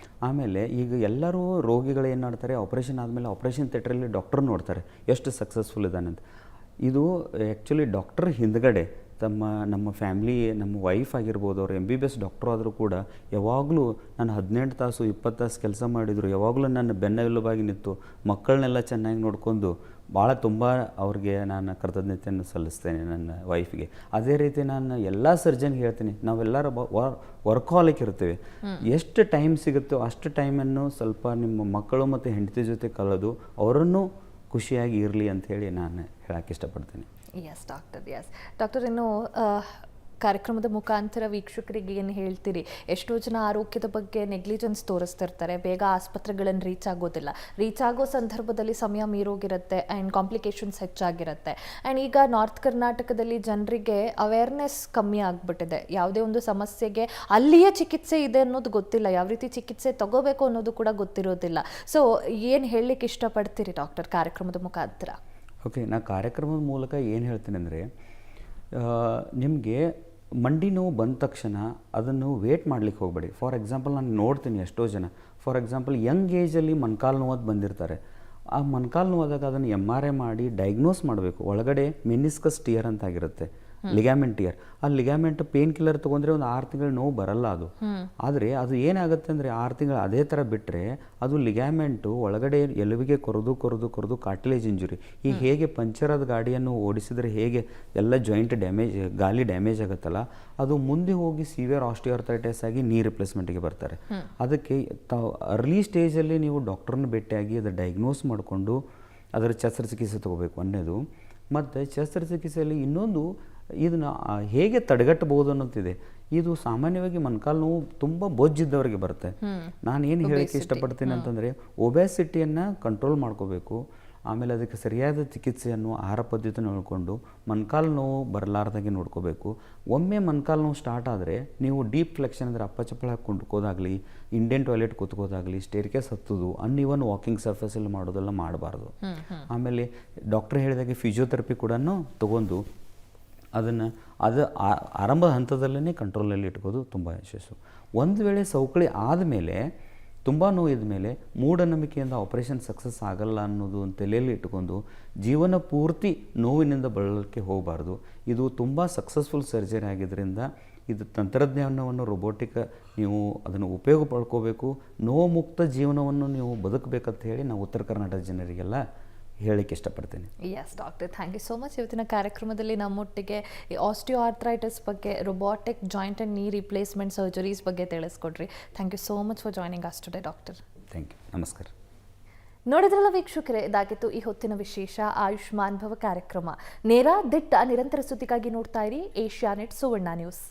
ಆಮೇಲೆ ಈಗ ಎಲ್ಲರೂ ರೋಗಿಗಳು ಏನು ಮಾಡ್ತಾರೆ, ಆಪ್ರೇಷನ್ ಆದಮೇಲೆ ಆಪ್ರೇಷನ್ ಥಿಯೇಟ್ರಲ್ಲಿ ಡಾಕ್ಟರ್ ನೋಡ್ತಾರೆ ಎಷ್ಟು ಸಕ್ಸಸ್ಫುಲ್ ಇದ್ದಾನೆ ಅಂತ. ಇದು ಆ್ಯಕ್ಚುಲಿ ಡಾಕ್ಟರ್ ಹಿಂದ್ಗಡೆ ನಮ್ಮ ಫ್ಯಾಮ್ಲಿ, ನಮ್ಮ ವೈಫ್ ಆಗಿರ್ಬೋದು, ಅವ್ರು MBBS ಡಾಕ್ಟ್ರು ಆದರೂ ಕೂಡ ಯಾವಾಗಲೂ ನಾನು 18 ತಾಸು 20 ತಾಸು ಕೆಲಸ ಮಾಡಿದರು, ಯಾವಾಗಲೂ ನನ್ನ ಬೆನ್ನೆಲುಬಾಗಿ ನಿಂತು ಮಕ್ಕಳನ್ನೆಲ್ಲ ಚೆನ್ನಾಗಿ ನೋಡ್ಕೊಂಡು ಭಾಳ ತುಂಬ ಅವ್ರಿಗೆ ನಾನು ಕೃತಜ್ಞತೆಯನ್ನು ಸಲ್ಲಿಸ್ತೇನೆ ನನ್ನ ವೈಫ್ಗೆ. ಅದೇ ರೀತಿ ನಾನು ಎಲ್ಲ ಸರ್ಜನ್ಗೆ ಹೇಳ್ತೀನಿ, ನಾವೆಲ್ಲರೂ ವರ್ಕಾಲಿಕ್ ಇರ್ತೀವಿ, ಎಷ್ಟು ಟೈಮ್ ಸಿಗುತ್ತೋ ಅಷ್ಟು ಟೈಮನ್ನು ಸ್ವಲ್ಪ ನಿಮ್ಮ ಮಕ್ಕಳು ಮತ್ತು ಹೆಂಡತಿ ಜೊತೆ ಕಳೆದು ಅವರನ್ನು ಖುಷಿಯಾಗಿ ಇರಲಿ ಅಂಥೇಳಿ ನಾನು ಹೇಳೋಕ್ಕೆ ಇಷ್ಟಪಡ್ತೀನಿ. ಎಸ್ ಡಾಕ್ಟರ್, ಇನ್ನು ಕಾರ್ಯಕ್ರಮದ ಮುಖಾಂತರ ವೀಕ್ಷಕರಿಗೆ ಏನು ಹೇಳ್ತೀರಿ? ಎಷ್ಟೋ ಜನ ಆರೋಗ್ಯದ ಬಗ್ಗೆ ನೆಗ್ಲಿಜೆನ್ಸ್ ತೋರಿಸ್ತಿರ್ತಾರೆ, ಬೇಗ ಆಸ್ಪತ್ರೆಗಳನ್ನು ರೀಚ್ ಆಗೋ ಸಂದರ್ಭದಲ್ಲಿ ಸಮಯ ಮೀರೋಗಿರುತ್ತೆ ಆ್ಯಂಡ್ ಕಾಂಪ್ಲಿಕೇಶನ್ಸ್ ಹೆಚ್ಚಾಗಿರುತ್ತೆ. ಆ್ಯಂಡ್ ಈಗ ನಾರ್ತ್ ಕರ್ನಾಟಕದಲ್ಲಿ ಜನರಿಗೆ ಅವೇರ್ನೆಸ್ ಕಮ್ಮಿ ಆಗಿಬಿಟ್ಟಿದೆ. ಯಾವುದೇ ಒಂದು ಸಮಸ್ಯೆಗೆ ಅಲ್ಲಿಯೇ ಚಿಕಿತ್ಸೆ ಇದೆ ಅನ್ನೋದು ಗೊತ್ತಿಲ್ಲ, ಯಾವ ರೀತಿ ಚಿಕಿತ್ಸೆ ತಗೋಬೇಕು ಅನ್ನೋದು ಕೂಡ ಗೊತ್ತಿರೋದಿಲ್ಲ. ಸೊ ಏನು ಹೇಳಲಿಕ್ಕೆ ಇಷ್ಟಪಡ್ತೀರಿ ಡಾಕ್ಟರ್ ಕಾರ್ಯಕ್ರಮದ ಮುಖಾಂತರ? ಓಕೆ, ನಾ ಕಾರ್ಯಕ್ರಮದ ಮೂಲಕ ಏನು ಹೇಳ್ತೀನಿ ಅಂದರೆ, ನಿಮಗೆ ಮಂಡಿ ನೋವು ಬಂದ ತಕ್ಷಣ ಅದನ್ನು ವೇಟ್ ಮಾಡ್ಲಿಕ್ಕೆ ಹೋಗಬೇಡಿ. ಫಾರ್ ಎಕ್ಸಾಂಪಲ್ ನಾನು ನೋಡ್ತೀನಿ ಎಷ್ಟೋ ಜನ, ಫಾರ್ ಎಕ್ಸಾಂಪಲ್ ಯಂಗ್ ಏಜಲ್ಲಿ ಮೊಣಕಾಲು ನೋವು ಬಂದಿರ್ತಾರೆ. ಆ ಮೊಣಕಾಲು ನೋವಾದಾಗ ಅದನ್ನು MRI ಮಾಡಿ ಡಯಾಗ್ನೋಸ್ ಮಾಡಬೇಕು. ಒಳಗಡೆ ಮೆನಿಸ್ಕಸ್ ಟಿಯರ್ ಅಂತ ಆಗಿರುತ್ತೆ, ಲಿಗಾಮೆಂಟ್ ಟಿಯರ್. ಆ ಲಿಗಾಮೆಂಟ್ ಪೇನ್ ಕಿಲ್ಲರ್ ತೊಗೊಂಡ್ರೆ ಒಂದು 6 ತಿಂಗಳು ನೋವು ಬರಲ್ಲ ಅದು. ಆದರೆ ಅದು ಏನಾಗುತ್ತೆ ಅಂದರೆ 6 ತಿಂಗಳು ಅದೇ ಥರ ಬಿಟ್ಟರೆ ಅದು ಲಿಗಾಮೆಂಟು ಒಳಗಡೆ ಎಲುಬಿಗೆ ಕೊರೆದು ಕಾರ್ಟಿಲೇಜ್ ಇಂಜುರಿ. ಈಗ ಹೇಗೆ ಪಂಚರಾದ ಗಾಡಿಯನ್ನು ಓಡಿಸಿದರೆ ಹೇಗೆ ಎಲ್ಲ ಜಾಯಿಂಟ್ ಗಾಲಿ ಡ್ಯಾಮೇಜ್ ಆಗುತ್ತಲ್ಲ, ಅದು ಮುಂದೆ ಹೋಗಿ ಸಿವಿಯರ್ ಆಸ್ಟಿಯೋಆರ್ಥರೈಟಿಸ್ ಆಗಿ ನೀ ರಿಪ್ಲೇಸ್ಮೆಂಟ್ಗೆ ಬರ್ತಾರೆ. ಅದಕ್ಕೆ ಅರ್ಲಿ ಸ್ಟೇಜಲ್ಲಿ ನೀವು ಡಾಕ್ಟ್ರನ್ನ ಭೇಟಿಯಾಗಿ ಅದು ಡಯಾಗ್ನೋಸ್ ಮಾಡಿಕೊಂಡು ಅದರ ಶಸ್ತ್ರಚಿಕಿತ್ಸೆ ತೊಗೋಬೇಕು ಅನ್ನೋದು. ಮತ್ತು ಶಸ್ತ್ರಚಿಕಿತ್ಸೆಯಲ್ಲಿ ಇನ್ನೊಂದು, ಇದನ್ನು ಹೇಗೆ ತಡೆಗಟ್ಟಬಹುದು ಅನ್ನೋದಿದೆ. ಇದು ಸಾಮಾನ್ಯವಾಗಿ ಮೊಣಕಾಲು ನೋವು ತುಂಬ ಬೊಜ್ಜಿದ್ದವರಿಗೆ ಬರುತ್ತೆ. ನಾನು ಏನು ಹೇಳೋಕ್ಕೆ ಇಷ್ಟಪಡ್ತೀನಿ ಅಂತಂದರೆ, ಒಬೆಸಿಟಿಯನ್ನು ಕಂಟ್ರೋಲ್ ಮಾಡ್ಕೋಬೇಕು. ಆಮೇಲೆ ಅದಕ್ಕೆ ಸರಿಯಾದ ಚಿಕಿತ್ಸೆಯನ್ನು, ಆಹಾರ ಪದ್ಧತಿ ನೋಡಿಕೊಂಡು ಮೊಣಕಾಲು ನೋವು ಬರಲಾರ್ದಾಗೆ ನೋಡ್ಕೋಬೇಕು. ಒಮ್ಮೆ ಮೊಣಕಾಲು ನೋವು ಸ್ಟಾರ್ಟ್ ಆದರೆ ನೀವು ಡೀಪ್ ಫ್ಲೆಕ್ಷನ್ ಅಂದರೆ ಅಪ್ಪಚಪ್ಪಳ ಕುಂಡ್ಕೋದಾಗಲಿ, ಇಂಡಿಯನ್ ಟಾಯ್ಲೆಟ್ ಕೂತ್ಕೋದಾಗಲಿ, ಸ್ಟೇರ್ಕೇಸ್ ಹತ್ತೋದು, ಅನ್ಇವನ್ ವಾಕಿಂಗ್ ಸರ್ಫೇಸಲ್ಲಿ ಮಾಡೋದೆಲ್ಲ ಮಾಡಬಾರ್ದು. ಆಮೇಲೆ ಡಾಕ್ಟ್ರ್ ಹೇಳಿದಾಗೆ ಫಿಸಿಯೋಥೆರಪಿ ಕೂಡ ತೊಗೊಂಡು ಅದು ಆರಂಭದ ಹಂತದಲ್ಲೇ ಕಂಟ್ರೋಲಲ್ಲಿ ಇಟ್ಕೋದು ತುಂಬ ಯಶಸ್ಸು. ಒಂದು ವೇಳೆ ಸವಕಳಿ ಆದಮೇಲೆ, ತುಂಬ ನೋವಿದ ಮೇಲೆ ಮೂಢನಂಬಿಕೆಯಿಂದ ಆಪರೇಷನ್ ಸಕ್ಸಸ್ ಆಗಲ್ಲ ಅನ್ನೋದು ತಲೆಯಲ್ಲಿ ಇಟ್ಕೊಂಡು ಜೀವನ ಪೂರ್ತಿ ನೋವಿನಿಂದ ಬಳಲಕ್ಕೆ ಹೋಗಬಾರ್ದು. ಇದು ತುಂಬ ಸಕ್ಸಸ್ಫುಲ್ ಸರ್ಜರಿ ಆಗಿದ್ದರಿಂದ ಇದು ತಂತ್ರಜ್ಞಾನವನ್ನು, ರೊಬೋಟಿಕ್ ನೀವು ಅದನ್ನು ಉಪಯೋಗ ಪಡ್ಕೋಬೇಕು. ನೋವು ಮುಕ್ತ ಜೀವನವನ್ನು ನೀವು ಬದುಕಬೇಕಂತ ಹೇಳಿ ನಾವು ಉತ್ತರ ಕರ್ನಾಟಕ ಜನರಿಗೆಲ್ಲ ಹೇಳಕ್ಕೆ ಇಷ್ಟಪಡ್ತೀನಿ. Yes doctor, thank you so much. ಇವತ್ತಿನ ಕಾರ್ಯಕ್ರಮದಲ್ಲಿ ನಮ್ಮೊಟ್ಟಿಗೆ ಈ ಆಸ್ಟಿಯೋಆರ್ಥರೈಟಿಸ್ ಬಗ್ಗೆ, robotic joint and knee replacement surgeries ಬಗ್ಗೆ ತಿಳಿಸ್ಕೊಡ್ರಿ. Thank you so much for joining us today doctor. Thank you, ನಮಸ್ಕಾರ. ನೋಡಿದ್ರಲ್ಲ ವೀಕ್ಷಕರೇ, ಇದಾಗಿತ್ತು ಈ ಹೊತ್ತಿನ ವಿಶೇಷ ಆಯುಷ್ಮಾನ್ ಭವ ಕಾರ್ಯಕ್ರಮ. ನೇರ ದಿಟ್ಟ ನಿರಂತರ ಸುದ್ದಿಗಾಗಿ ನೋಡ್ತಾ ಇರಿ ಏಷ್ಯಾನೆಟ್ ಸುವರ್ಣ ನ್ಯೂಸ್.